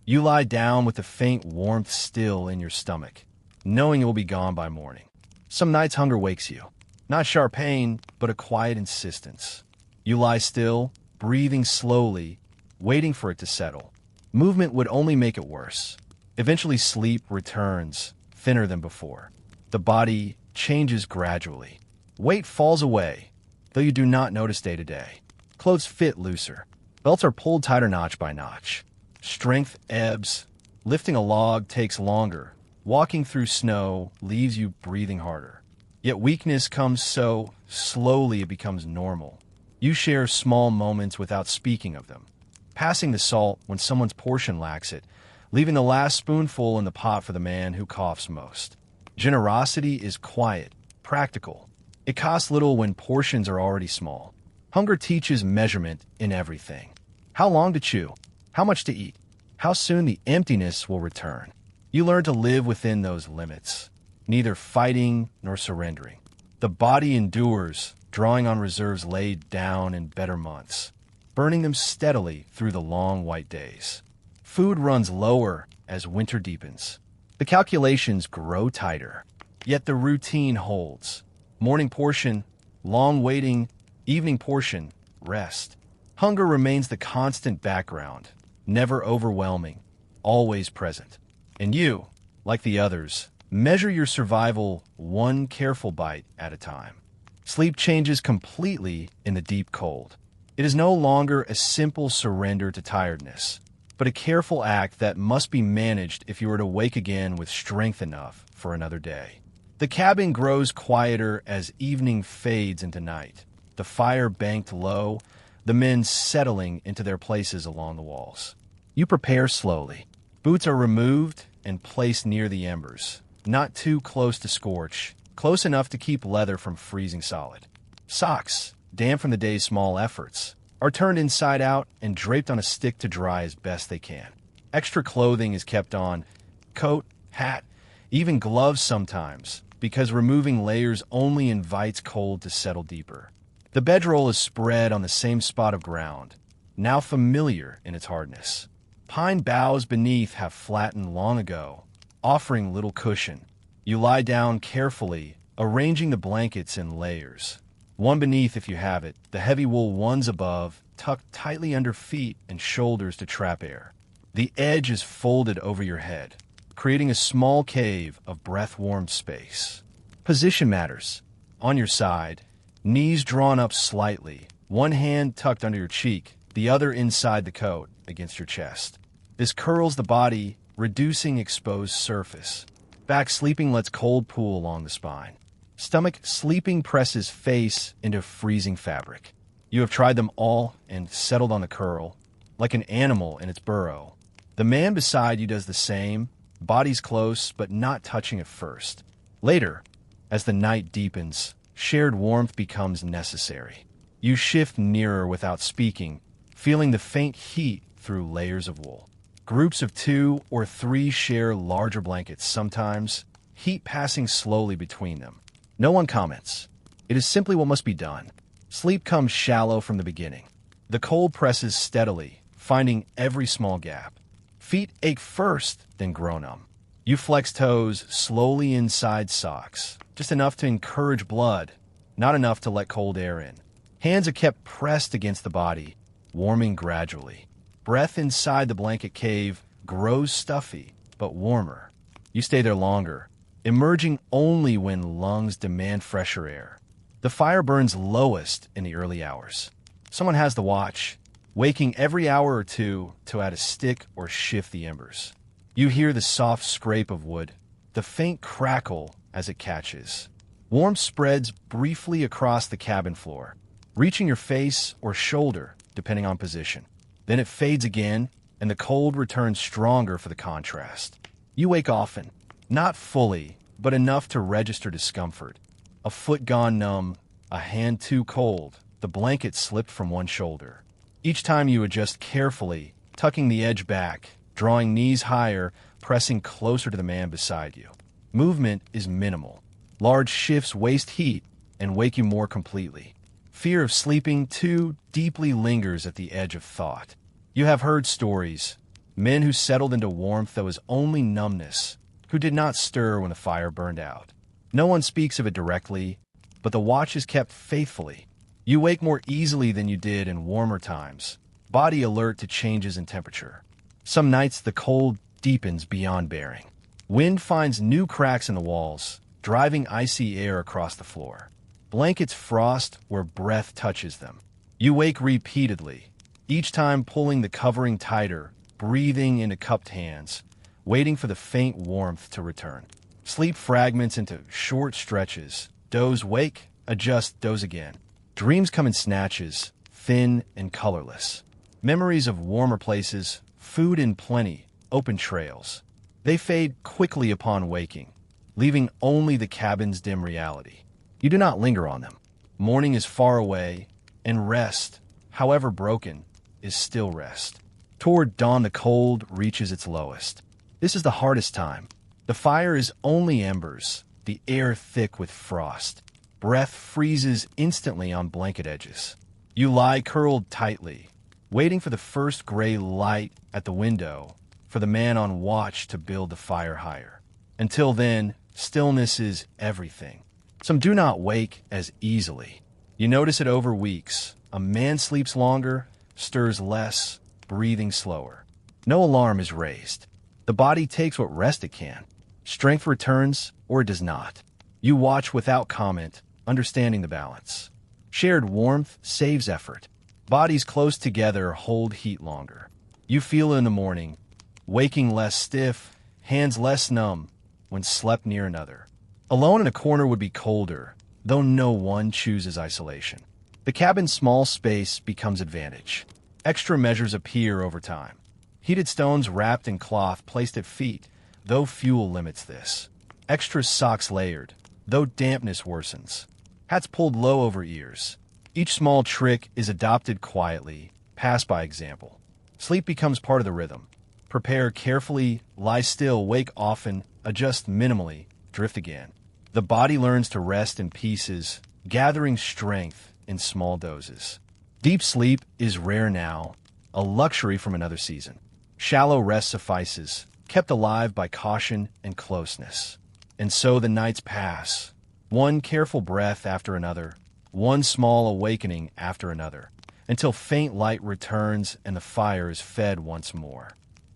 You lie down with the faint warmth still in your stomach, knowing it will be gone by morning. Some nights hunger wakes you. Not sharp pain, but a quiet insistence. You lie still, breathing slowly, waiting for it to settle. Movement would only make it worse. Eventually sleep returns, thinner than before. The body changes gradually. Weight falls away, though you do not notice day to day. Clothes fit looser. Belts are pulled tighter notch by notch. Strength ebbs. Lifting a log takes longer. Walking through snow leaves you breathing harder. Yet weakness comes so slowly it becomes normal. You share small moments without speaking of them. Passing the salt when someone's portion lacks it, leaving the last spoonful in the pot for the man who coughs most. Generosity is quiet, practical. It costs little when portions are already small. Hunger teaches measurement in everything. How long to chew, how much to eat, how soon the emptiness will return. You learn to live within those limits, neither fighting nor surrendering. The body endures, drawing on reserves laid down in better months, burning them steadily through the long white days. Food runs lower as winter deepens. The calculations grow tighter, yet the routine holds. Morning portion, long waiting, evening portion, rest. Hunger remains the constant background, never overwhelming, always present. And you, like the others, measure your survival one careful bite at a time. Sleep changes completely in the deep cold. It is no longer a simple surrender to tiredness, but a careful act that must be managed if you are to wake again with strength enough for another day. The cabin grows quieter as evening fades into night, the fire banked low, the men settling into their places along the walls. You prepare slowly. Boots are removed and placed near the embers, not too close to scorch, close enough to keep leather from freezing solid. Socks, damp from the day's small efforts, are turned inside out and draped on a stick to dry as best they can. Extra clothing is kept on, coat, hat, even gloves sometimes, because removing layers only invites cold to settle deeper. The bedroll is spread on the same spot of ground, now familiar in its hardness. Pine boughs beneath have flattened long ago, offering little cushion. You lie down carefully, arranging the blankets in layers. One beneath if you have it, the heavy wool ones above, tucked tightly under feet and shoulders to trap air. The edge is folded over your head, creating a small cave of breath-warmed space. Position matters. On your side, knees drawn up slightly, one hand tucked under your cheek, the other inside the coat, against your chest. This curls the body, reducing exposed surface. Back sleeping lets cold pool along the spine. Stomach sleeping presses face into freezing fabric. You have tried them all and settled on the curl, like an animal in its burrow. The man beside you does the same, bodies close but not touching at first. Later, as the night deepens, shared warmth becomes necessary. You shift nearer without speaking, feeling the faint heat through layers of wool. Groups of 2 or 3 share larger blankets sometimes, heat passing slowly between them. No one comments. It is simply what must be done. Sleep comes shallow from the beginning. The cold presses steadily, finding every small gap. Feet ache first, then grow numb. You flex toes slowly inside socks, just enough to encourage blood, not enough to let cold air in. Hands are kept pressed against the body, warming gradually. Breath inside the blanket cave grows stuffy, but warmer. You stay there longer, emerging only when lungs demand fresher air. The fire burns lowest in the early hours. Someone has the watch, waking every hour or two to add a stick or shift the embers. You hear the soft scrape of wood, the faint crackle as it catches. Warmth spreads briefly across the cabin floor, reaching your face or shoulder, depending on position. Then it fades again, and the cold returns stronger for the contrast. You wake often, not fully, but enough to register discomfort. A foot gone numb, a hand too cold, the blanket slipped from one shoulder. Each time you adjust carefully, tucking the edge back, drawing knees higher, pressing closer to the man beside you. Movement is minimal. Large shifts waste heat and wake you more completely. Fear of sleeping too deeply lingers at the edge of thought. You have heard stories. Men who settled into warmth that was only numbness, who did not stir when the fire burned out. No one speaks of it directly, but the watch is kept faithfully. You wake more easily than you did in warmer times, body alert to changes in temperature. Some nights the cold deepens beyond bearing. Wind finds new cracks in the walls, driving icy air across the floor. Blankets frost where breath touches them. You wake repeatedly, each time pulling the covering tighter, breathing into cupped hands, waiting for the faint warmth to return. Sleep fragments into short stretches. Doze, wake, adjust, doze again. Dreams come in snatches, thin and colorless. Memories of warmer places, food in plenty, open trails. They fade quickly upon waking, leaving only the cabin's dim reality. You do not linger on them. Morning is far away, and rest, however broken, is still rest. Toward dawn the cold reaches its lowest. This is the hardest time. The fire is only embers, the air thick with frost. Breath freezes instantly on blanket edges. You lie curled tightly, waiting for the first gray light at the window, for the man on watch to build the fire higher. Until then, stillness is everything. Some do not wake as easily. You notice it over weeks. A man sleeps longer, stirs less, breathing slower. No alarm is raised. The body takes what rest it can. Strength returns or it does not. You watch without comment, understanding the balance. Shared warmth saves effort. Bodies close together hold heat longer. You feel it in the morning, waking less stiff, hands less numb when slept near another. Alone in a corner would be colder, though no one chooses isolation. The cabin's small space becomes advantage. Extra measures appear over time. Heated stones wrapped in cloth placed at feet, though fuel limits this. Extra socks layered, though dampness worsens. Hats pulled low over ears. Each small trick is adopted quietly, passed by example. Sleep becomes part of the rhythm. Prepare carefully, lie still, wake often, adjust minimally, drift again. The body learns to rest in pieces, gathering strength in small doses. Deep sleep is rare now, a luxury from another season. Shallow rest suffices, kept alive by caution and closeness. And so the nights pass, one careful breath after another, one small awakening after another, until faint light returns and the fire is fed once more.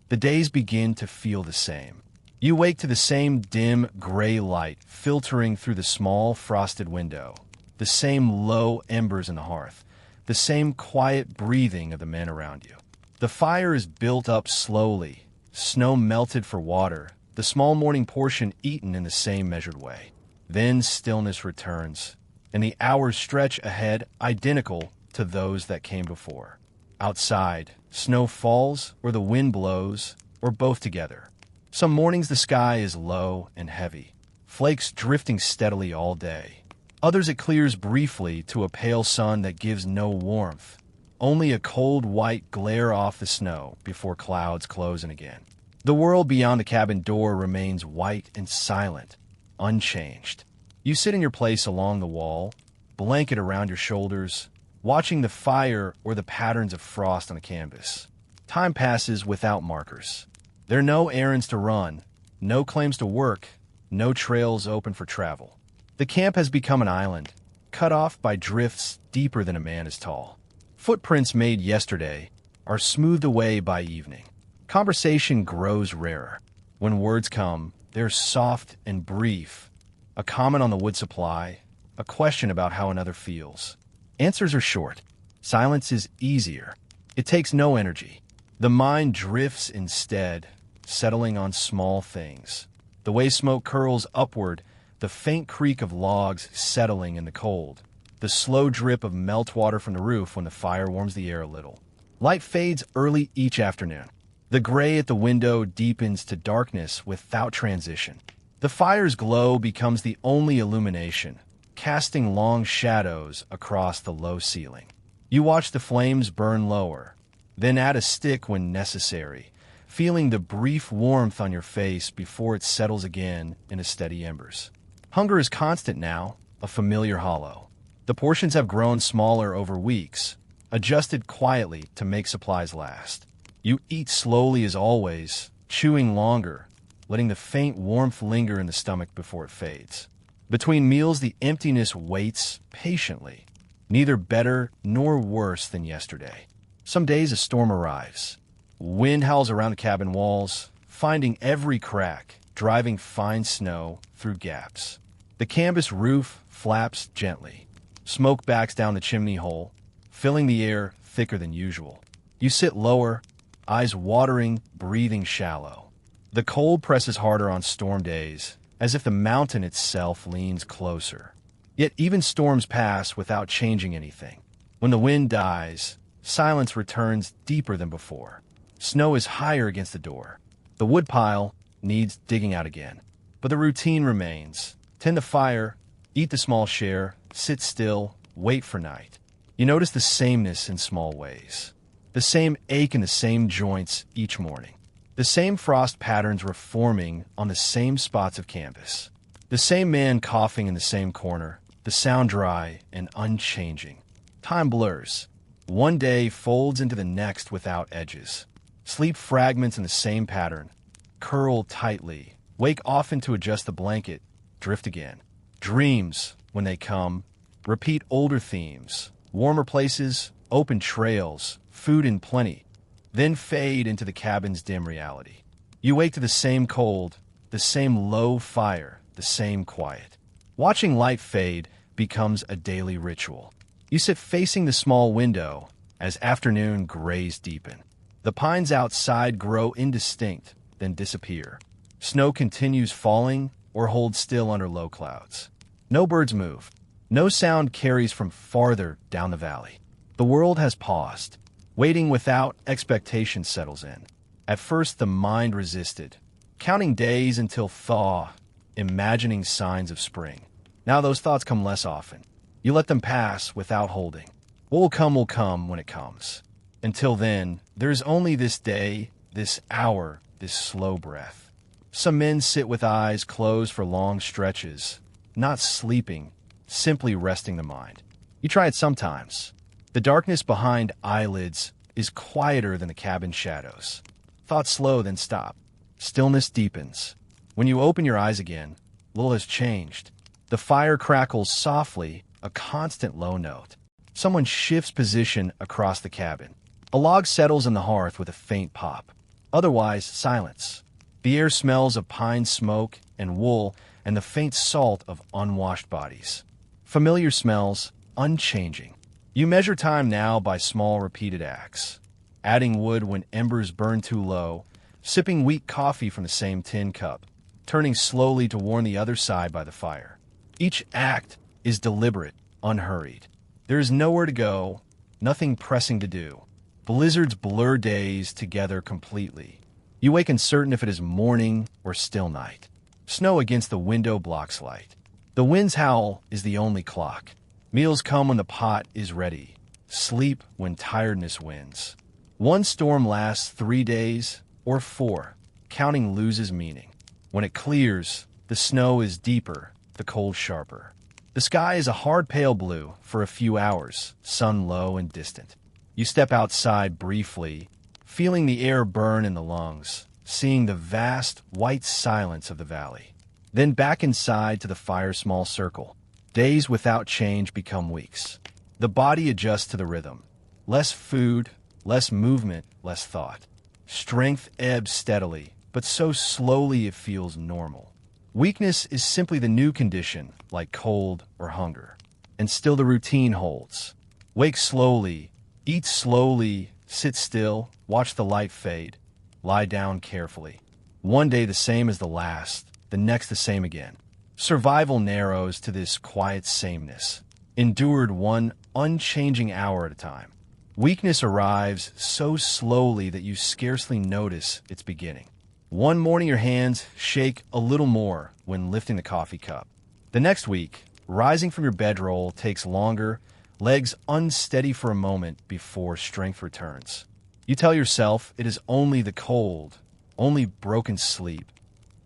The days begin to feel the same. You wake to the same dim, gray light filtering through the small, frosted window, the same low embers in the hearth, the same quiet breathing of the men around you. The fire is built up slowly, snow melted for water, the small morning portion eaten in the same measured way. Then stillness returns, and the hours stretch ahead identical to those that came before. Outside, snow falls, or the wind blows, or both together. Some mornings the sky is low and heavy, flakes drifting steadily all day. Others it clears briefly to a pale sun that gives no warmth, only a cold white glare off the snow before clouds close in again. The world beyond the cabin door remains white and silent, unchanged. You sit in your place along the wall, blanket around your shoulders, watching the fire or the patterns of frost on the canvas. Time passes without markers. There are no errands to run, no claims to work, no trails open for travel. The camp has become an island, cut off by drifts deeper than a man is tall. Footprints made yesterday are smoothed away by evening. Conversation grows rarer. When words come, They're soft and brief. A comment on the wood supply, a question about how another feels. Answers are short. Silence is easier. It takes no energy. The mind drifts instead, settling on small things. The way smoke curls upward, the faint creak of logs settling in the cold. The slow drip of meltwater from the roof when the fire warms the air a little. Light fades early each afternoon. The gray at the window deepens to darkness without transition. The fire's glow becomes the only illumination, casting long shadows across the low ceiling. You watch the flames burn lower, then add a stick when necessary, feeling the brief warmth on your face before it settles again into steady embers. Hunger is constant now, a familiar hollow. The portions have grown smaller over weeks, adjusted quietly to make supplies last. You eat slowly as always, chewing longer, letting the faint warmth linger in the stomach before it fades. Between meals, the emptiness waits patiently, neither better nor worse than yesterday. Some days a storm arrives. Wind howls around the cabin walls, finding every crack, driving fine snow through gaps. The canvas roof flaps gently. Smoke backs down the chimney hole, filling the air thicker than usual. You sit lower, eyes watering, breathing shallow. The cold presses harder on storm days, as if the mountain itself leans closer. Yet even storms pass without changing anything. When the wind dies, silence returns deeper than before. Snow is higher against the door. The woodpile needs digging out again. But the routine remains. Tend the fire, eat the small share, sit still, wait for night. You notice the sameness in small ways. The same ache in the same joints each morning. The same frost patterns reforming on the same spots of canvas. The same man coughing in the same corner, the sound dry and unchanging. Time blurs. One day folds into the next without edges. Sleep fragments in the same pattern. Curl tightly. Wake often to adjust the blanket. Drift again. Dreams, when they come, repeat older themes. Warmer places, open trails, food in plenty. Then fade into the cabin's dim reality. You wake to the same cold, the same low fire, the same quiet. Watching light fade becomes a daily ritual. You sit facing the small window as afternoon grays deepen. The pines outside grow indistinct, then disappear. Snow continues falling or holds still under low clouds. No birds move. No sound carries from farther down the valley. The world has paused. Waiting without expectation settles in. At first, the mind resisted, counting days until thaw, imagining signs of spring. Now those thoughts come less often. You let them pass without holding. What will come when it comes. Until then, there's only this day, this hour, this slow breath. Some men sit with eyes closed for long stretches, not sleeping, simply resting the mind. You try it sometimes. The darkness behind eyelids is quieter than the cabin shadows. Thoughts slow, then stop. Stillness deepens. When you open your eyes again, little has changed. The fire crackles softly, a constant low note. Someone shifts position across the cabin. A log settles in the hearth with a faint pop. Otherwise, silence. The air smells of pine smoke and wool and the faint salt of unwashed bodies. Familiar smells, unchanging. You measure time now by small repeated acts. Adding wood when embers burn too low, sipping weak coffee from the same tin cup, turning slowly to warm the other side by the fire. Each act is deliberate, unhurried. There is nowhere to go, nothing pressing to do. Blizzards blur days together completely. You wake uncertain if it is morning or still night. Snow against the window blocks light. The wind's howl is the only clock. Meals come when the pot is ready. Sleep when tiredness wins. One storm lasts 3 days or 4. Counting loses meaning. When it clears, the snow is deeper, the cold sharper. The sky is a hard pale blue for a few hours, sun low and distant. You step outside briefly, feeling the air burn in the lungs, seeing the vast, white silence of the valley. Then back inside to the fire's small circle. Days without change become weeks. The body adjusts to the rhythm. Less food, less movement, less thought. Strength ebbs steadily, but so slowly it feels normal. Weakness is simply the new condition, like cold or hunger. And still the routine holds. Wake slowly, eat slowly, sit still, watch the light fade, lie down carefully. One day the same as the last, the next the same again. Survival narrows to this quiet sameness, endured one unchanging hour at a time. Weakness arrives so slowly that you scarcely notice its beginning. One morning your hands shake a little more when lifting the coffee cup. The next week, rising from your bedroll takes longer, legs unsteady for a moment before strength returns. You tell yourself it is only the cold, only broken sleep,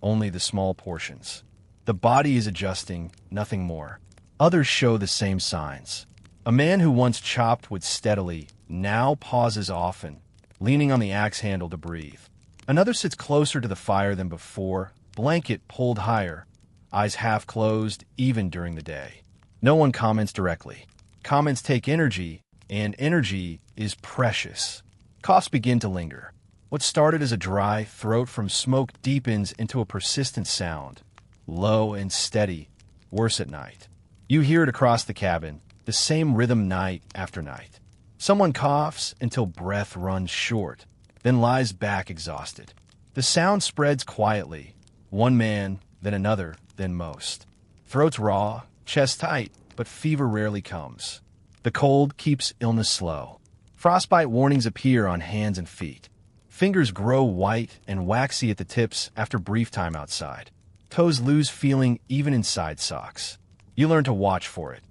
only the small portions. The body is adjusting, nothing more. Others show the same signs. A man who once chopped wood steadily now pauses often, leaning on the axe handle to breathe. Another sits closer to the fire than before, blanket pulled higher, eyes half closed even during the day. No one comments directly. Comments take energy, and energy is precious. Coughs begin to linger. What started as a dry throat from smoke deepens into a persistent sound, low and steady, worse at night. You hear it across the cabin, the same rhythm night after night. Someone coughs until breath runs short, then lies back exhausted. The sound spreads quietly, one man, then another, then most. Throats raw, chest tight, but fever rarely comes. The cold keeps illness slow. Frostbite warnings appear on hands and feet. Fingers grow white and waxy at the tips after brief time outside. Toes lose feeling even inside socks. You learn to watch for it.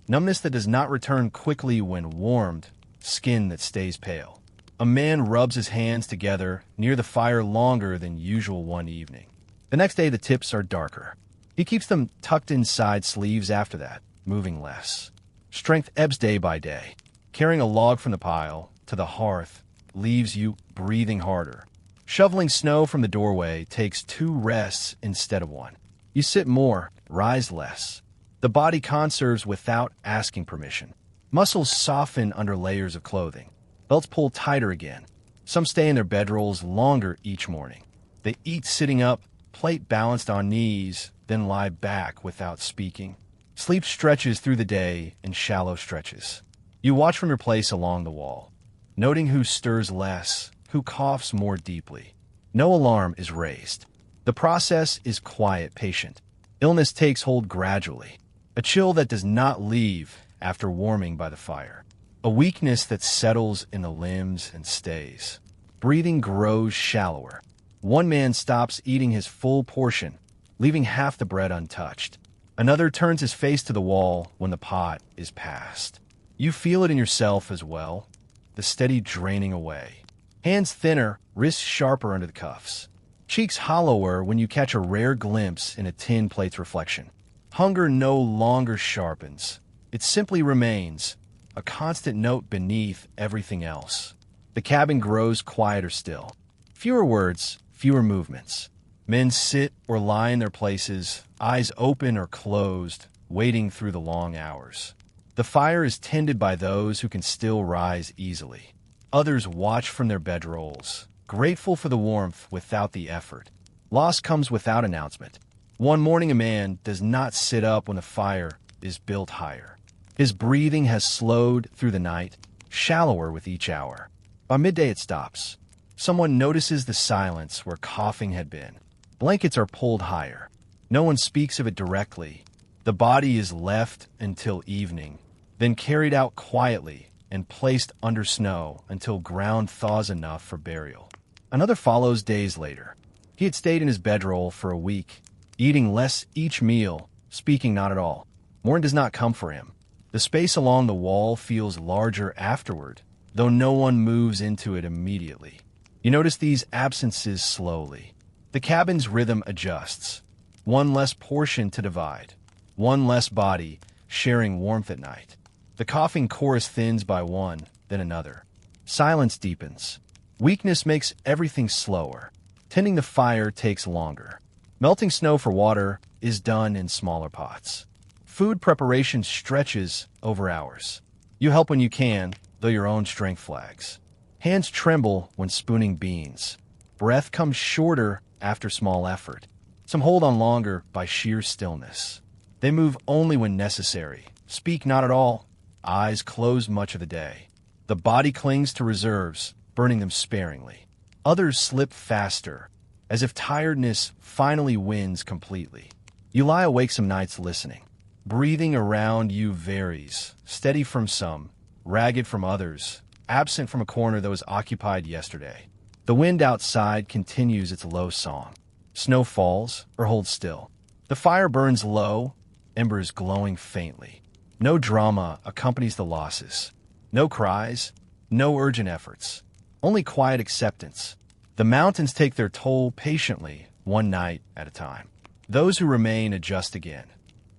Numbness that does not return quickly when warmed, skin that stays pale. A man rubs his hands together near the fire longer than usual one evening. The next day the tips are darker. He keeps them tucked inside sleeves after that, moving less. Strength ebbs day by day. Carrying a log from the pile to the hearth leaves you breathing harder. Shoveling snow from the doorway takes 2 rests instead of 1. You sit more, rise less. The body conserves without asking permission. Muscles soften under layers of clothing. Belts pull tighter again. Some stay in their bedrolls longer each morning. They eat sitting up, plate balanced on knees, then lie back without speaking. Sleep stretches through the day in shallow stretches. You watch from your place along the wall, noting who stirs less, who coughs more deeply. No alarm is raised. The process is quiet, patient. Illness takes hold gradually. A chill that does not leave after warming by the fire. A weakness that settles in the limbs and stays. Breathing grows shallower. One man stops eating his full portion, leaving half the bread untouched. Another turns his face to the wall when the pot is passed. You feel it in yourself as well, the steady draining away. Hands thinner, wrists sharper under the cuffs. Cheeks hollower when you catch a rare glimpse in a tin plate's reflection. Hunger no longer sharpens. It simply remains, a constant note beneath everything else. The cabin grows quieter still. Fewer words, fewer movements. Men sit or lie in their places, eyes open or closed, waiting through the long hours. The fire is tended by those who can still rise easily. Others watch from their bedrolls, grateful for the warmth without the effort. Loss comes without announcement. One morning a man does not sit up when the fire is built higher. His breathing has slowed through the night, shallower with each hour. By midday it stops. Someone notices the silence where coughing had been. Blankets are pulled higher. No one speaks of it directly. The body is left until evening, then carried out quietly and placed under snow until ground thaws enough for burial. Another follows days later. He had stayed in his bedroll for a week, eating less each meal, speaking not at all. Morn does not come for him. The space along the wall feels larger afterward, though no one moves into it immediately. You notice these absences slowly. The cabin's rhythm adjusts. One less portion to divide. One less body sharing warmth at night. The coughing chorus thins by one, then another. Silence deepens. Weakness makes everything slower. Tending the fire takes longer. Melting snow for water is done in smaller pots. Food preparation stretches over hours. You help when you can, though your own strength flags. Hands tremble when spooning beans. Breath comes shorter after small effort. Some hold on longer by sheer stillness. They move only when necessary, speak not at all, eyes closed much of the day. The body clings to reserves, burning them sparingly. Others slip faster, as if tiredness finally wins completely. You lie awake some nights listening. Breathing around you varies, steady from some, ragged from others, absent from a corner that was occupied yesterday. The wind outside continues its low song. Snow falls or holds still. The fire burns low, embers glowing faintly. No drama accompanies the losses. No cries, no urgent efforts. Only quiet acceptance. The mountains take their toll patiently, one night at a time. Those who remain adjust again.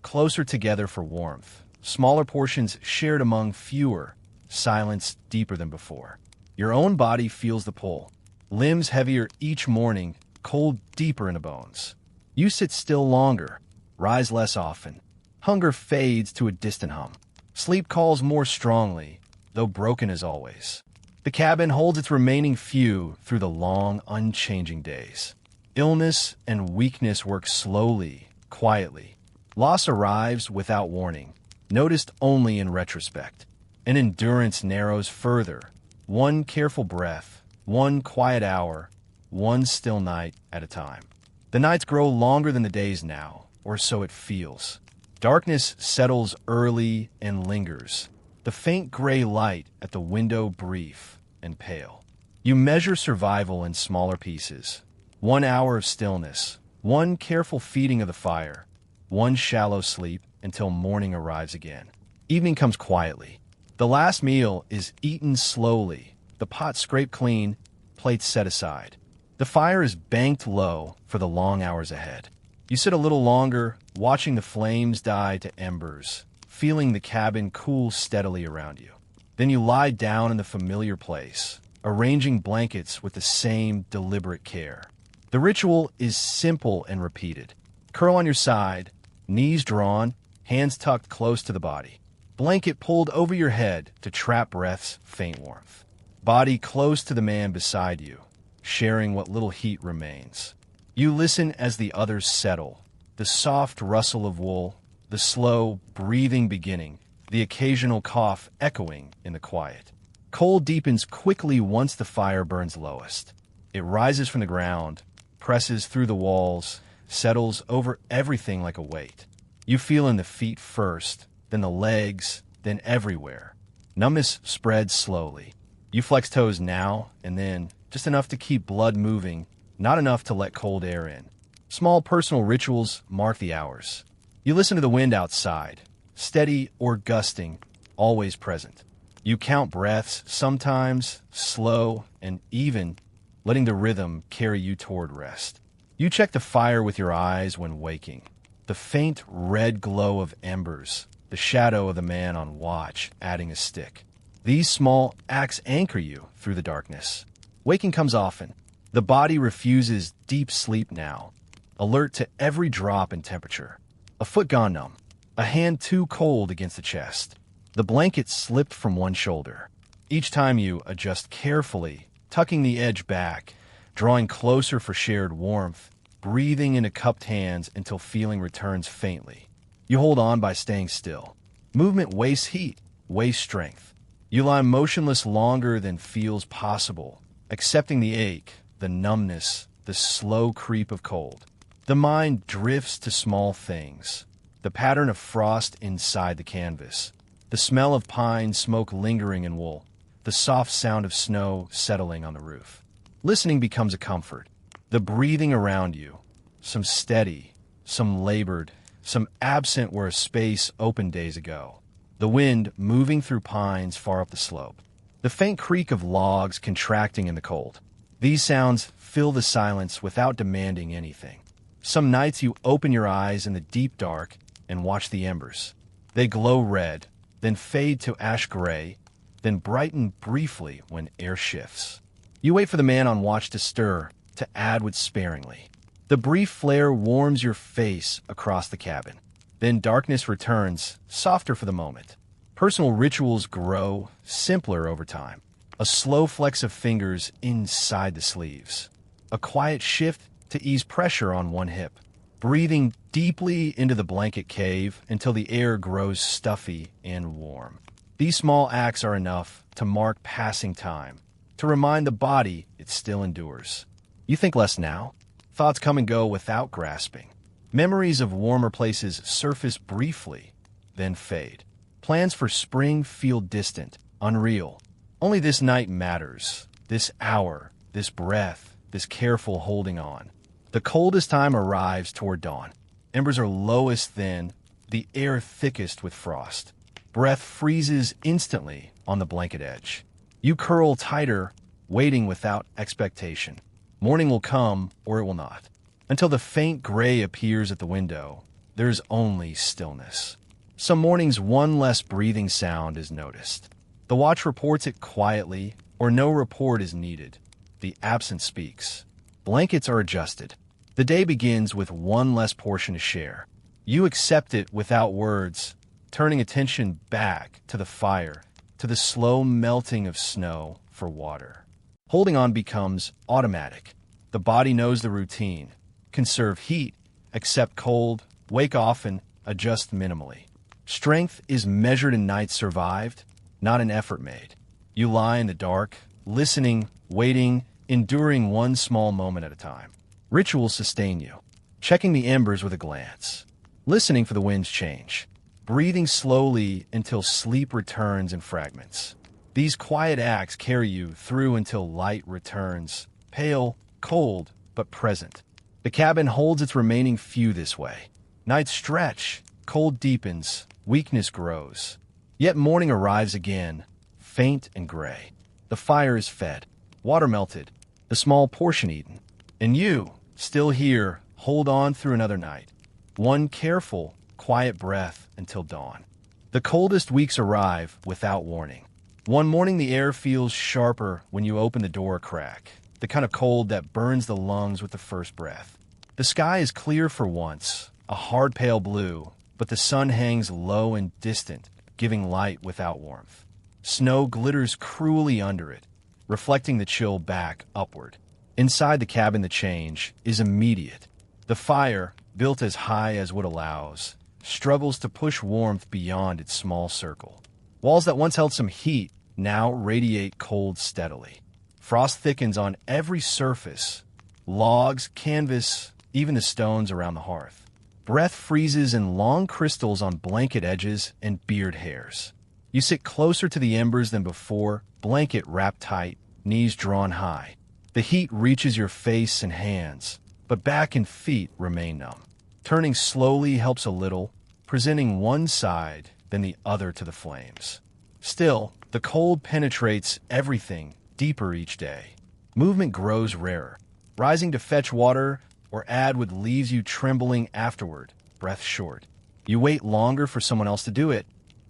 Closer together for warmth. Smaller portions shared among fewer. Silence deeper than before. Your own body feels the pull. Limbs heavier each morning, cold deeper in the bones. You sit still longer, rise less often. Hunger fades to a distant hum. Sleep calls more strongly, though broken as always. The cabin holds its remaining few through the long, unchanging days. Illness and weakness work slowly, quietly. Loss arrives without warning, noticed only in retrospect. And endurance narrows further. One careful breath, one quiet hour, one still night at a time. The nights grow longer than the days now, or so it feels. Darkness settles early and lingers. The faint gray light at the window brief and pale. You measure survival in smaller pieces. 1 hour of stillness, one careful feeding of the fire, one shallow sleep until morning arrives again. Evening comes quietly. The last meal is eaten slowly, the pot scraped clean, plates set aside. The fire is banked low for the long hours ahead. You sit a little longer, watching the flames die to embers, feeling the cabin cool steadily around you. Then you lie down in the familiar place, arranging blankets with the same deliberate care. The ritual is simple and repeated. Curl on your side, knees drawn, hands tucked close to the body. Blanket pulled over your head to trap breath's faint warmth. Body close to the man beside you, sharing what little heat remains. You listen as the others settle, the soft rustle of wool, the slow, breathing beginning, the occasional cough echoing in the quiet. Cold deepens quickly once the fire burns lowest. It rises from the ground, presses through the walls, settles over everything like a weight. You feel in the feet first, then the legs, then everywhere. Numbness spreads slowly. You flex toes now and then, just enough to keep blood moving, not enough to let cold air in. Small personal rituals mark the hours. You listen to the wind outside, steady or gusting, always present. You count breaths, sometimes slow and even, letting the rhythm carry you toward rest. You check the fire with your eyes when waking. The faint red glow of embers, the shadow of the man on watch adding a stick. These small acts anchor you through the darkness. Waking comes often. The body refuses deep sleep now, alert to every drop in temperature. A foot gone numb, a hand too cold against the chest. The blanket slipped from one shoulder. Each time you adjust carefully, tucking the edge back, drawing closer for shared warmth, breathing into cupped hands until feeling returns faintly. You hold on by staying still. Movement wastes heat, wastes strength. You lie motionless longer than feels possible, accepting the ache, the numbness, the slow creep of cold. The mind drifts to small things. The pattern of frost inside the canvas. The smell of pine smoke lingering in wool. The soft sound of snow settling on the roof. Listening becomes a comfort. The breathing around you. Some steady, some labored, some absent where a space opened days ago. The wind moving through pines far up the slope. The faint creak of logs contracting in the cold. These sounds fill the silence without demanding anything. Some nights you open your eyes in the deep dark and watch the embers. They glow red, then fade to ash gray, then brighten briefly when air shifts. You wait for the man on watch to stir, to add with sparingly. The brief flare warms your face across the cabin. Then darkness returns, softer for the moment. Personal rituals grow, simpler over time. A slow flex of fingers inside the sleeves. A quiet shift to ease pressure on one hip, breathing deeply into the blanket cave until the air grows stuffy and warm. These small acts are enough to mark passing time, to remind the body it still endures. You think less now? Thoughts come and go without grasping. Memories of warmer places surface briefly, then fade. Plans for spring feel distant, unreal. Only this night matters, this hour, this breath, this careful holding on. The coldest time arrives toward dawn. Embers are lowest then, the air thickest with frost. Breath freezes instantly on the blanket edge. You curl tighter, waiting without expectation. Morning will come, or it will not. Until the faint gray appears at the window, there's only stillness. Some mornings one less breathing sound is noticed. The watch reports it quietly, or no report is needed. The absent speaks. Blankets are adjusted. The day begins with one less portion to share. You accept it without words, turning attention back to the fire, to the slow melting of snow for water. Holding on becomes automatic. The body knows the routine. Conserve heat, accept cold, wake often, adjust minimally. Strength is measured in nights survived, not an effort made. You lie in the dark, listening, waiting, enduring one small moment at a time. Rituals sustain you. Checking the embers with a glance. Listening for the wind's change. Breathing slowly until sleep returns in fragments. These quiet acts carry you through until light returns, pale, cold, but present. The cabin holds its remaining few this way. Nights stretch, cold deepens, weakness grows. Yet morning arrives again, faint and gray. The fire is fed, water melted, the small portion eaten. And you, still here, hold on through another night. One careful, quiet breath until dawn. The coldest weeks arrive without warning. One morning the air feels sharper when you open the door a crack, the kind of cold that burns the lungs with the first breath. The sky is clear for once, a hard pale blue, but the sun hangs low and distant, giving light without warmth. Snow glitters cruelly under it, reflecting the chill back upward. Inside the cabin the change is immediate. The fire, built as high as wood allows, struggles to push warmth beyond its small circle. Walls that once held some heat now radiate cold steadily. Frost thickens on every surface, logs, canvas, even the stones around the hearth. Breath freezes in long crystals on blanket edges and beard hairs. You sit closer to the embers than before, blanket wrapped tight, knees drawn high. The heat reaches your face and hands, but back and feet remain numb. Turning slowly helps a little, presenting one side, then the other to the flames. Still, the cold penetrates everything deeper each day. Movement grows rarer. Rising to fetch water or add wood leaves you trembling afterward, breath short. You wait longer for someone else to do it,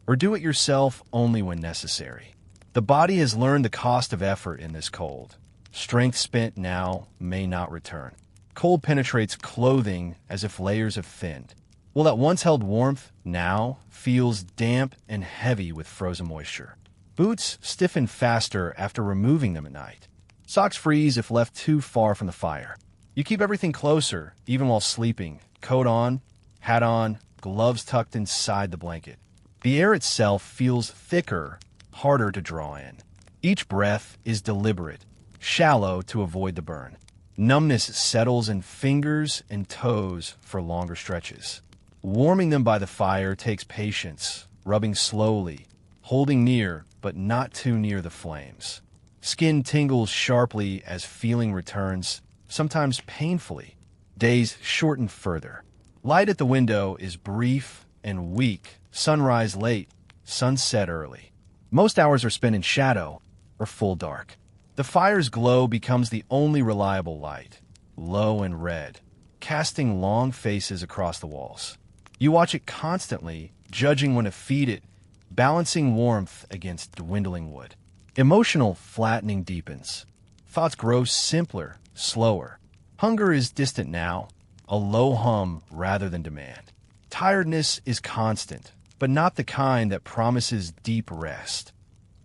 or do it yourself only when necessary. The body has learned the cost of effort in this cold. Strength spent now may not return. Cold penetrates clothing as if layers have thinned. Well, that once held warmth now feels damp and heavy with frozen moisture. Boots stiffen faster after removing them at night. Socks freeze if left too far from the fire. You keep everything closer, even while sleeping. Coat on, hat on, gloves tucked inside the blanket. The air itself feels thicker, harder to draw in. Each breath is deliberate, shallow to avoid the burn. Numbness settles in fingers and toes for longer stretches. Warming them by the fire takes patience, rubbing slowly, holding near but not too near the flames. Skin tingles sharply as feeling returns, sometimes painfully. Days shorten further. Light at the window is brief and weak, sunrise late, sunset early. Most hours are spent in shadow or full dark. The fire's glow becomes the only reliable light, low and red, casting long faces across the walls. You watch it constantly, judging when to feed it, balancing warmth against dwindling wood. Emotional flattening deepens. Thoughts grow simpler, slower. Hunger is distant now, a low hum rather than demand. Tiredness is constant, but not the kind that promises deep rest.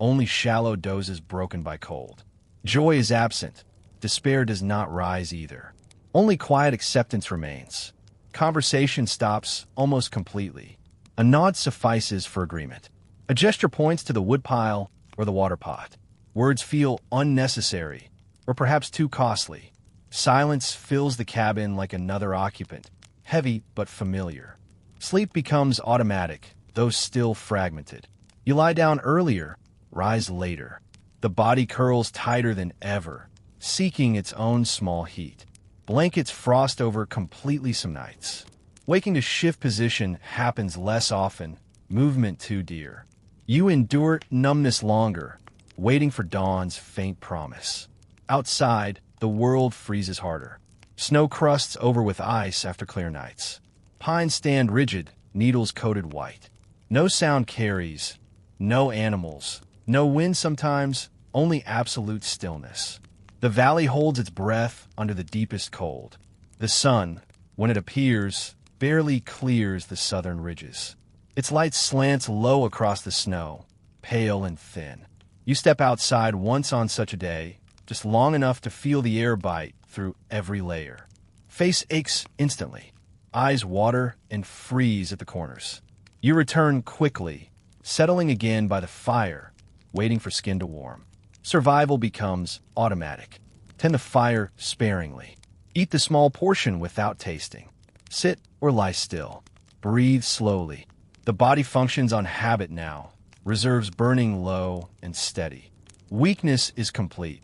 Only shallow doses broken by cold. Joy is absent. Despair does not rise either. Only quiet acceptance remains. Conversation stops almost completely. A nod suffices for agreement. A gesture points to the woodpile or the water pot. Words feel unnecessary, or perhaps too costly. Silence fills the cabin like another occupant, heavy but familiar. Sleep becomes automatic, though still fragmented. You lie down earlier, rise later. The body curls tighter than ever, seeking its own small heat. Blankets frost over completely some nights. Waking to shift position happens less often, movement too dear. You endure numbness longer, waiting for dawn's faint promise. Outside, the world freezes harder. Snow crusts over with ice after clear nights. Pines stand rigid, needles coated white. No sound carries, no animals, no wind sometimes, only absolute stillness. The valley holds its breath under the deepest cold. The sun, when it appears, barely clears the southern ridges. Its light slants low across the snow, pale and thin. You step outside once on such a day, just long enough to feel the air bite through every layer. Face aches instantly. Eyes water and freeze at the corners. You return quickly, settling again by the fire, waiting for skin to warm. Survival becomes automatic. Tend the fire sparingly. Eat the small portion without tasting. Sit or lie still. Breathe slowly. The body functions on habit now, reserves burning low and steady. Weakness is complete.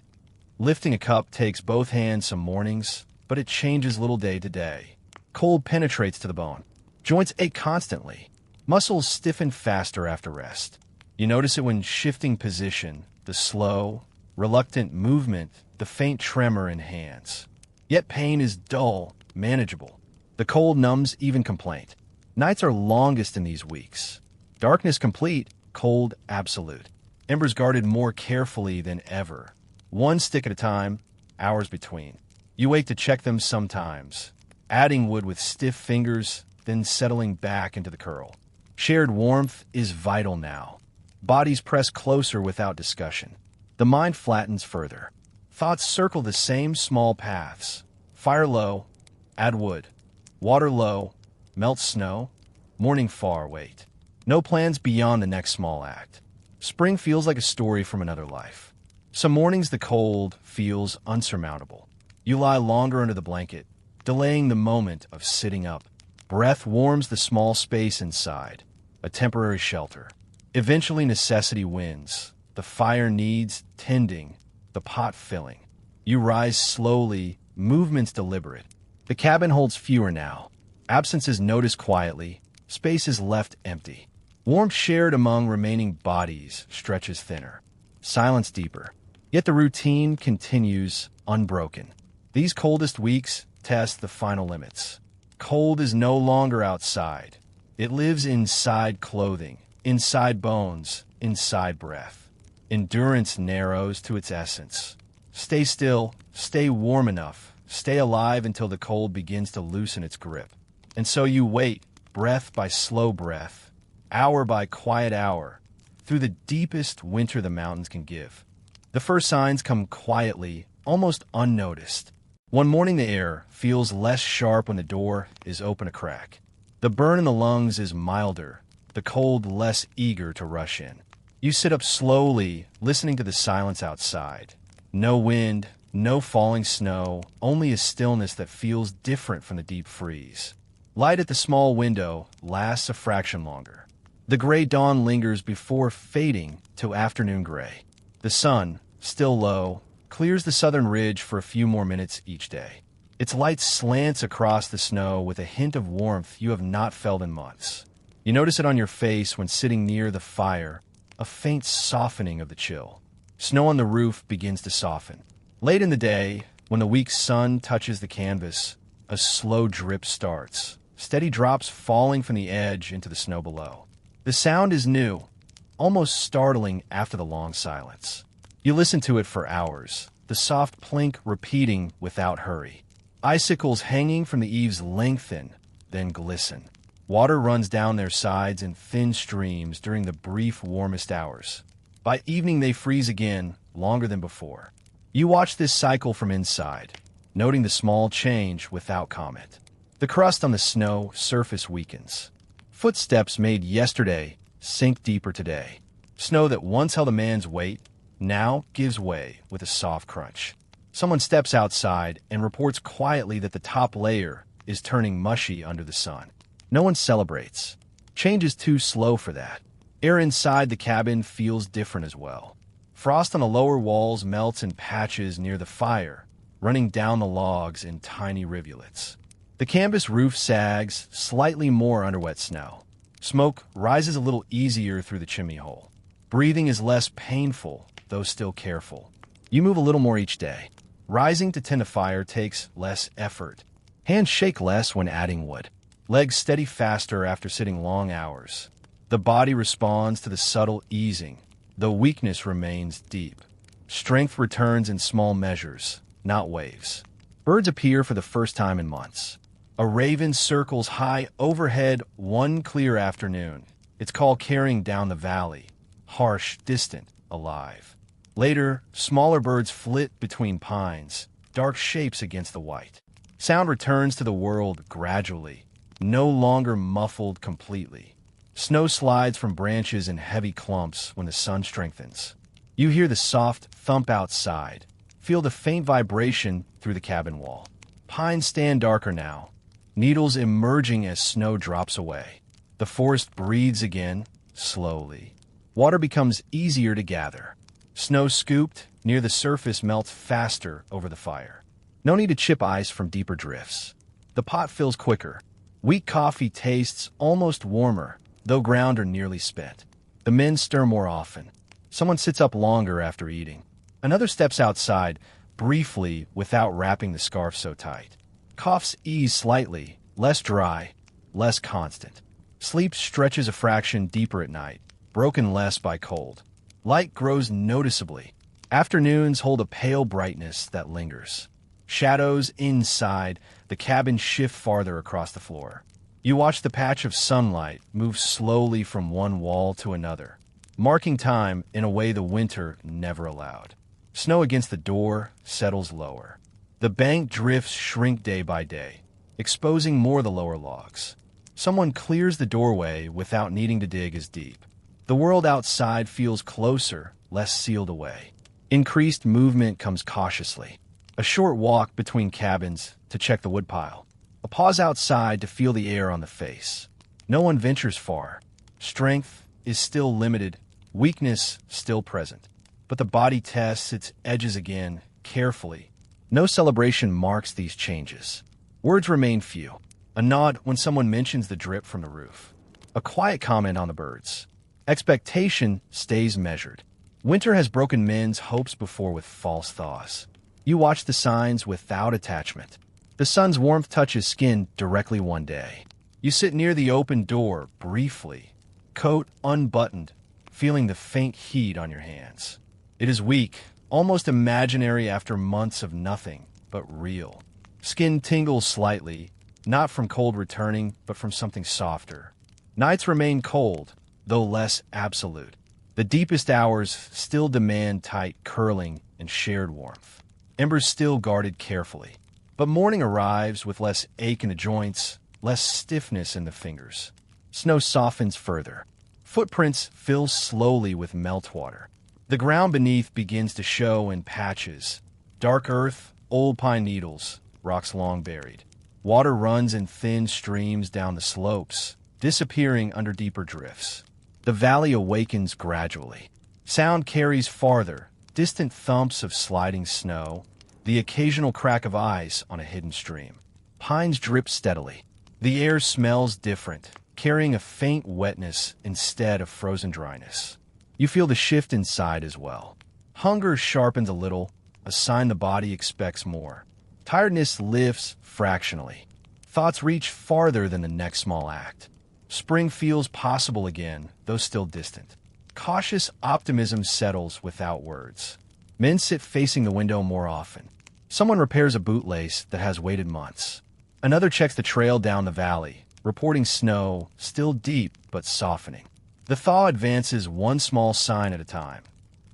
Lifting a cup takes both hands some mornings, but it changes little day to day. Cold penetrates to the bone. Joints ache constantly. Muscles stiffen faster after rest. You notice it when shifting position, the slow, reluctant movement, the faint tremor in hands. Yet pain is dull, manageable. The cold numbs even complaint. Nights are longest in these weeks. Darkness complete, cold absolute. Embers guarded more carefully than ever. One stick at a time, hours between. You wake to check them sometimes, adding wood with stiff fingers, then settling back into the curl. Shared warmth is vital now. Bodies press closer without discussion. The mind flattens further. Thoughts circle the same small paths. Fire low, add wood. Water low, melt snow. Morning far, wait. No plans beyond the next small act. Spring feels like a story from another life. Some mornings the cold feels unsurmountable. You lie longer under the blanket, delaying the moment of sitting up. Breath warms the small space inside, a temporary shelter. Eventually necessity wins. The fire needs tending, the pot filling. You rise slowly, movements deliberate. The cabin holds fewer now. Absence is noticed quietly. Space is left empty. Warmth shared among remaining bodies stretches thinner. Silence deeper. Yet the routine continues unbroken. These coldest weeks test the final limits. Cold is no longer outside. It lives inside clothing, inside bones, inside breath. Endurance narrows to its essence. Stay still, stay warm enough, stay alive until the cold begins to loosen its grip. And so you wait, breath by slow breath, hour by quiet hour, through the deepest winter the mountains can give. The first signs come quietly, almost unnoticed. One morning the air feels less sharp when the door is open a crack. The burn in the lungs is milder, the cold less eager to rush in. You sit up slowly, listening to the silence outside. No wind, no falling snow, only a stillness that feels different from the deep freeze. Light at the small window lasts a fraction longer. The gray dawn lingers before fading to afternoon gray. The sun, still low, clears the southern ridge for a few more minutes each day. Its light slants across the snow with a hint of warmth you have not felt in months. You notice it on your face when sitting near the fire, a faint softening of the chill. Snow on the roof begins to soften. Late in the day, when the weak sun touches the canvas, a slow drip starts, steady drops falling from the edge into the snow below. The sound is new, almost startling after the long silence. You listen to it for hours, the soft plink repeating without hurry. Icicles hanging from the eaves lengthen, then glisten. Water runs down their sides in thin streams during the brief warmest hours. By evening they freeze again, longer than before. You watch this cycle from inside. noting the small change without comment. The crust on the snow surface weakens. Footsteps made yesterday sink deeper today. Snow that once held a man's weight now gives way with a soft crunch. Someone steps outside and reports quietly that the top layer is turning mushy under the sun. No one celebrates. Change is too slow for that. Air inside the cabin feels different as well. Frost on the lower walls melts in patches near the fire, running down the logs in tiny rivulets. The canvas roof sags slightly more under wet snow. Smoke rises a little easier through the chimney hole. Breathing is less painful, though still careful. You move a little more each day. Rising to tend a fire takes less effort. Hands shake less when adding wood. Legs steady faster after sitting long hours. The body responds to the subtle easing, though weakness remains deep. Strength returns in small measures, not waves. Birds appear for the first time in months. A raven circles high overhead one clear afternoon. Its call carrying down the valley, harsh, distant, alive. Later, smaller birds flit between pines, dark shapes against the white. Sound returns to the world gradually, no longer muffled completely. Snow slides from branches in heavy clumps when the sun strengthens. You hear the soft thump outside, feel the faint vibration through the cabin wall. Pines stand darker now, needles emerging as snow drops away. The forest breathes again, slowly. Water becomes easier to gather. Snow scooped near the surface melts faster over the fire. No need to chip ice from deeper drifts. The pot fills quicker. Weak coffee tastes almost warmer, though ground or nearly spent. The men stir more often. Someone sits up longer after eating. Another steps outside, briefly without wrapping the scarf so tight. Coughs ease slightly, less dry, less constant. Sleep stretches a fraction deeper at night, broken less by cold. Light grows noticeably. Afternoons hold a pale brightness that lingers. Shadows inside, the cabin shift farther across the floor. You watch the patch of sunlight move slowly from one wall to another, marking time in a way the winter never allowed. Snow against the door settles lower. The bank drifts shrink day by day, exposing more of the lower logs. Someone clears the doorway without needing to dig as deep. The world outside feels closer, less sealed away. Increased movement comes cautiously. A short walk between cabins to check the woodpile. A pause outside to feel the air on the face. No one ventures far. Strength is still limited, weakness still present. But the body tests its edges again, carefully. No celebration marks these changes. Words remain few. A nod when someone mentions the drip from the roof. A quiet comment on the birds. Expectation stays measured. Winter has broken men's hopes before with false thaws. You watch the signs without attachment. The sun's warmth touches skin directly one day. You sit near the open door briefly, coat unbuttoned, feeling the faint heat on your hands. It is weak, almost imaginary after months of nothing, but real. Skin tingles slightly, not from cold returning, but from something softer. Nights remain cold, though less absolute. The deepest hours still demand tight curling and shared warmth. Embers still guarded carefully. But morning arrives with less ache in the joints, less stiffness in the fingers. Snow softens further. Footprints fill slowly with meltwater. The ground beneath begins to show in patches. Dark earth, old pine needles, rocks long buried. Water runs in thin streams down the slopes, disappearing under deeper drifts. The valley awakens gradually. Sound carries farther, distant thumps of sliding snow, the occasional crack of ice on a hidden stream. Pines drip steadily. The air smells different, carrying a faint wetness instead of frozen dryness. You feel the shift inside as well. Hunger sharpens a little, a sign the body expects more. Tiredness lifts fractionally. Thoughts reach farther than the next small act. Spring feels possible again, though still distant. Cautious optimism settles without words. Men sit facing the window more often. Someone repairs a bootlace that has waited months. Another checks the trail down the valley, reporting snow, still deep but softening. The thaw advances one small sign at a time.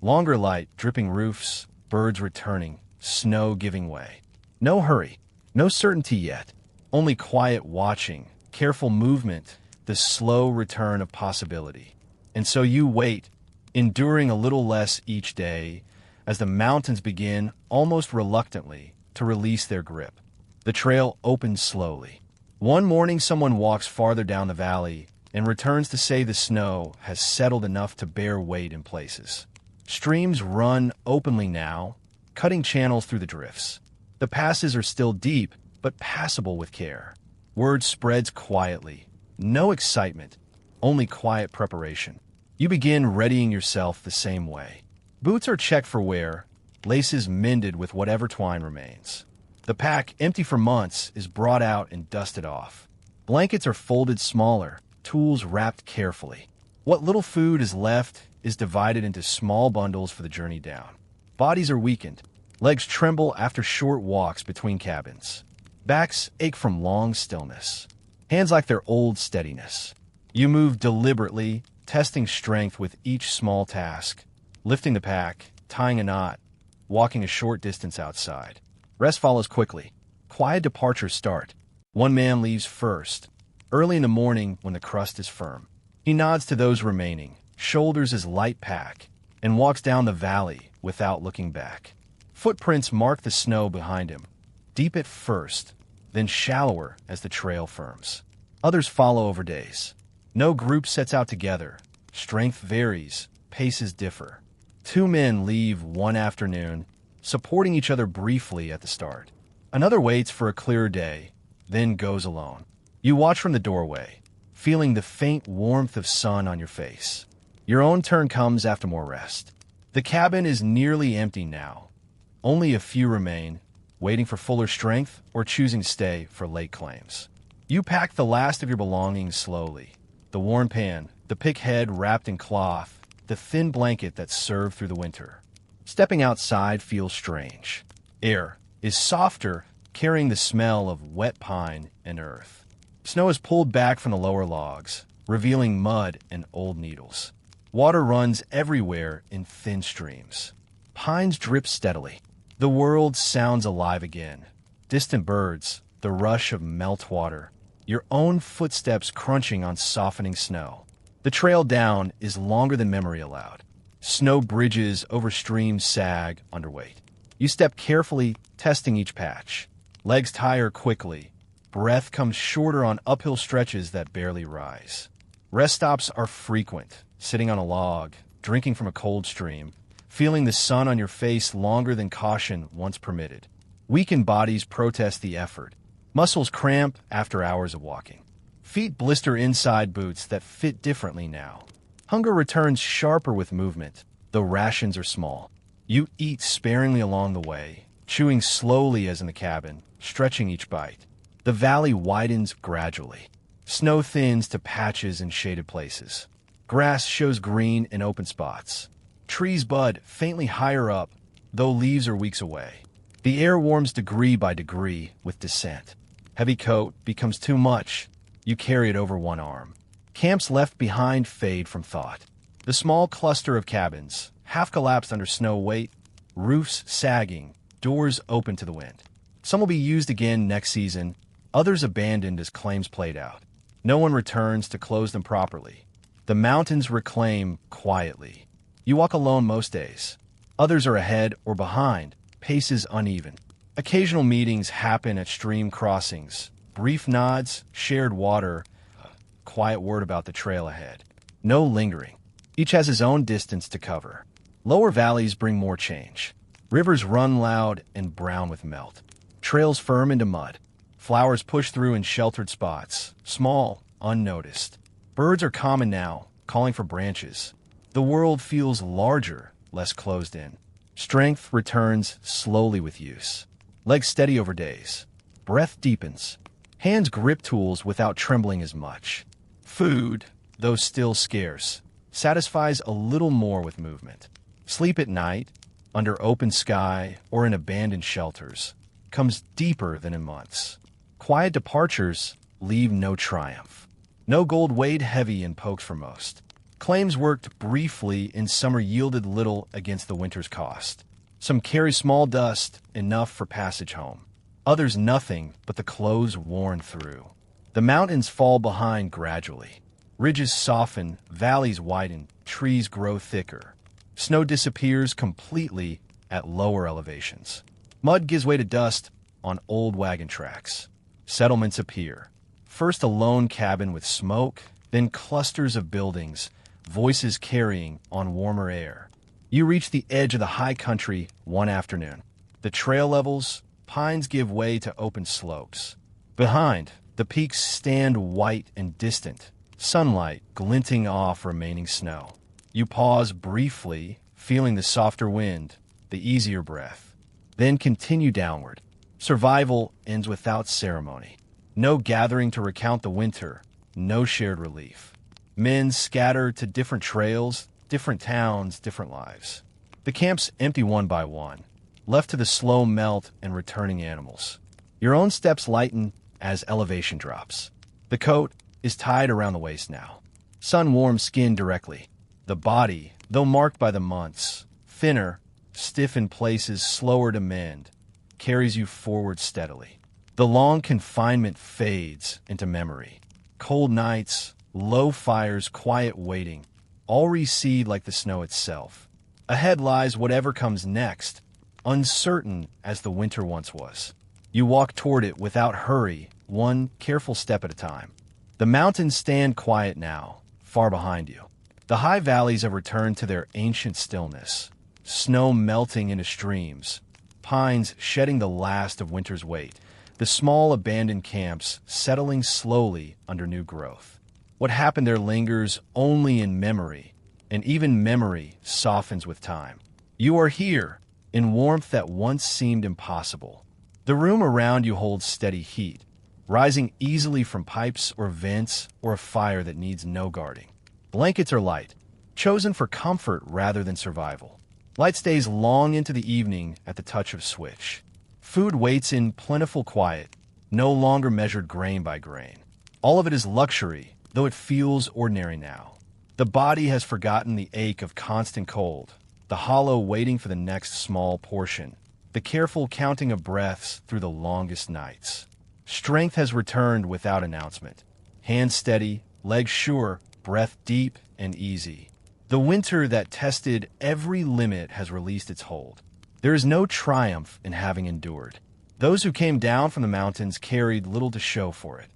Longer light, dripping roofs, birds returning, snow giving way. No hurry, no certainty yet, only quiet watching, careful movement, the slow return of possibility. And so you wait, enduring a little less each day, as the mountains begin, almost reluctantly, to release their grip. The trail opens slowly. One morning someone walks farther down the valley and returns to say the snow has settled enough to bear weight in places. Streams run openly now, cutting channels through the drifts. The passes are still deep, but passable with care. Word spreads quietly. No excitement, only quiet preparation. You begin readying yourself the same way. Boots are checked for wear, laces mended with whatever twine remains. The pack, empty for months, is brought out and dusted off. Blankets are folded smaller, tools wrapped carefully. What little food is left is divided into small bundles for the journey down. Bodies are weakened. Legs tremble after short walks between cabins. Backs ache from long stillness. Hands like their old steadiness. You move deliberately, testing strength with each small task. Lifting the pack, tying a knot, walking a short distance outside. Rest follows quickly. Quiet departures start. One man leaves first, early in the morning when the crust is firm. He nods to those remaining, shoulders his light pack, and walks down the valley without looking back. Footprints mark the snow behind him, deep at first, then shallower as the trail firms. Others follow over days. No group sets out together. Strength varies, paces differ. Two men leave one afternoon, supporting each other briefly at the start. Another waits for a clearer day, then goes alone. You watch from the doorway, feeling the faint warmth of sun on your face. Your own turn comes after more rest. The cabin is nearly empty now. Only a few remain, waiting for fuller strength or choosing to stay for late claims. You pack the last of your belongings slowly. The worn pan, the pick head wrapped in cloth, the thin blanket that served through the winter. Stepping outside feels strange. Air is softer, carrying the smell of wet pine and earth. Snow is pulled back from the lower logs, revealing mud and old needles. Water runs everywhere in thin streams. Pines drip steadily. The world sounds alive again. Distant birds, the rush of meltwater, your own footsteps crunching on softening snow. The trail down is longer than memory allowed. Snow bridges over streams sag underweight. You step carefully, testing each patch. Legs tire quickly. Breath comes shorter on uphill stretches that barely rise. Rest stops are frequent, sitting on a log, drinking from a cold stream, feeling the sun on your face longer than caution once permitted. Weakened bodies protest the effort. Muscles cramp after hours of walking. Feet blister inside boots that fit differently now. Hunger returns sharper with movement, though rations are small. You eat sparingly along the way, chewing slowly as in the cabin, stretching each bite. The valley widens gradually. Snow thins to patches in shaded places. Grass shows green in open spots. Trees bud faintly higher up, though leaves are weeks away. The air warms degree by degree with descent. Heavy coat becomes too much. You carry it over one arm. Camps left behind fade from thought. The small cluster of cabins, half collapsed under snow weight, roofs sagging, doors open to the wind. Some will be used again next season, others abandoned as claims played out. No one returns to close them properly. The mountains reclaim quietly. You walk alone most days. Others are ahead or behind, paces uneven. Occasional meetings happen at stream crossings. Brief nods, shared water, quiet word about the trail ahead. No lingering. Each has his own distance to cover. Lower valleys bring more change. Rivers run loud and brown with melt. Trails firm into mud. Flowers push through in sheltered spots, small, unnoticed. Birds are common now, calling for branches. The world feels larger, less closed in. Strength returns slowly with use. Legs steady over days. Breath deepens. Hands grip tools without trembling as much. Food, though still scarce, satisfies a little more with movement. Sleep at night, under open sky or in abandoned shelters, comes deeper than in months. Quiet departures leave no triumph. No gold weighed heavy in pokes for most. Claims worked briefly in summer yielded little against the winter's cost. Some carry small dust, enough for passage home. others nothing but the clothes worn through. The mountains fall behind gradually. Ridges soften, valleys widen, trees grow thicker. Snow disappears completely at lower elevations. Mud gives way to dust on old wagon tracks. Settlements appear. First a lone cabin with smoke, then clusters of buildings, voices carrying on warmer air. You reach the edge of the high country one afternoon. The trail levels, pines give way to open slopes. Behind, the peaks stand white and distant, sunlight glinting off remaining snow. You pause briefly, feeling the softer wind, the easier breath. Then continue downward. Survival ends without ceremony. No gathering to recount the winter, no shared relief. Men scatter to different trails, different towns, different lives. The camps empty one by one, left to the slow melt and returning animals. Your own steps lighten as elevation drops. The coat is tied around the waist now. Sun warms skin directly. The body, though marked by the months, thinner, stiff in places, slower to mend, carries you forward steadily. The long confinement fades into memory. Cold nights, low fires, quiet waiting, all recede like the snow itself. Ahead lies whatever comes next, uncertain as the winter once was. You walk toward it without hurry, one careful step at a time. The mountains stand quiet now, far behind you. The high valleys have returned to their ancient stillness, snow melting into streams, pines shedding the last of winter's weight, the small abandoned camps settling slowly under new growth. What happened there lingers only in memory, and even memory softens with time. You are here, in warmth that once seemed impossible. The room around you holds steady heat, rising easily from pipes or vents or a fire that needs no guarding. Blankets are light, chosen for comfort rather than survival. Light stays long into the evening at the touch of switch. Food waits in plentiful quiet, no longer measured grain by grain. All of it is luxury, though it feels ordinary now. The body has forgotten the ache of constant cold, the hollow waiting for the next small portion, the careful counting of breaths through the longest nights. Strength has returned without announcement. Hands steady, legs sure, breath deep and easy. The winter that tested every limit has released its hold. There is no triumph in having endured. Those who came down from the mountains carried little to show for it.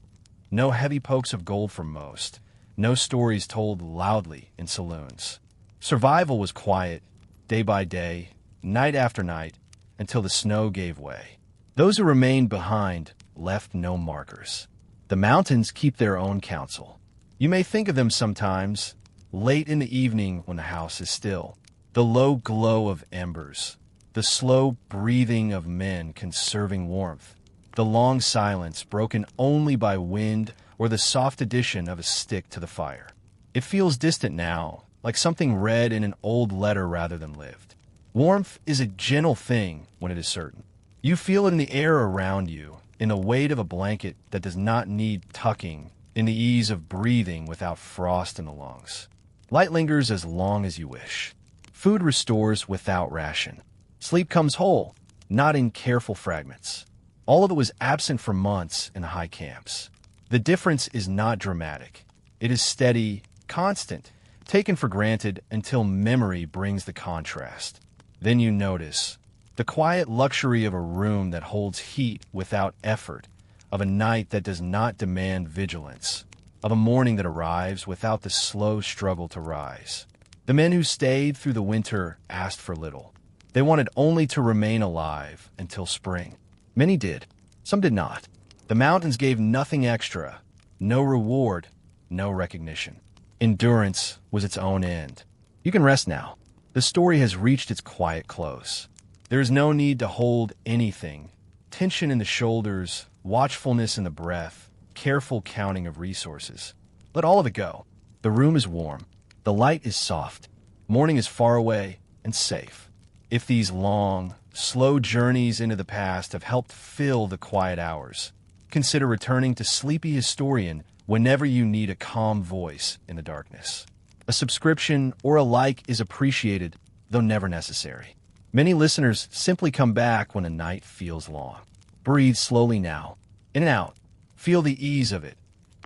No heavy pokes of gold for most. No stories told loudly in saloons. Survival was quiet, day by day, night after night, until the snow gave way. Those who remained behind left no markers. The mountains keep their own counsel. You may think of them sometimes, late in the evening when the house is still. The low glow of embers, the slow breathing of men conserving warmth, the long silence broken only by wind or the soft addition of a stick to the fire. It feels distant now, like something read in an old letter rather than lived. Warmth is a gentle thing when it is certain. You feel it in the air around you, in the weight of a blanket that does not need tucking, in the ease of breathing without frost in the lungs. Light lingers as long as you wish. Food restores without ration. Sleep comes whole, not in careful fragments. All of it was absent for months in the high camps. The difference is not dramatic. It is steady, constant, taken for granted until memory brings the contrast. Then you notice the quiet luxury of a room that holds heat without effort, of a night that does not demand vigilance, of a morning that arrives without the slow struggle to rise. The men who stayed through the winter asked for little. They wanted only to remain alive until spring. Many did. Some did not. The mountains gave nothing extra, no reward, no recognition. Endurance was its own end. You can rest now. The story has reached its quiet close. There is no need to hold anything. Tension in the shoulders, watchfulness in the breath, careful counting of resources. Let all of it go. The room is warm. The light is soft. Morning is far away and safe. If these long, slow journeys into the past have helped fill the quiet hours, consider returning to Sleepy Historian whenever you need a calm voice in the darkness. A subscription or a like is appreciated, though never necessary. Many listeners simply come back when a night feels long. Breathe slowly now. In and out. Feel the ease of it.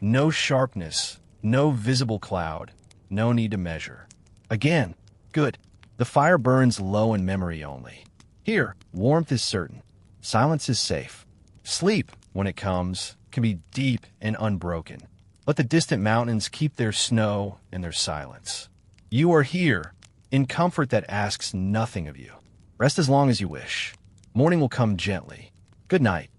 No sharpness, no visible cloud, no need to measure. Again. Good. The fire burns low in memory only. Here, warmth is certain. Silence is safe. Sleep, when it comes, can be deep and unbroken. Let the distant mountains keep their snow and their silence. You are here, in comfort that asks nothing of you. Rest as long as you wish. Morning will come gently. Good night.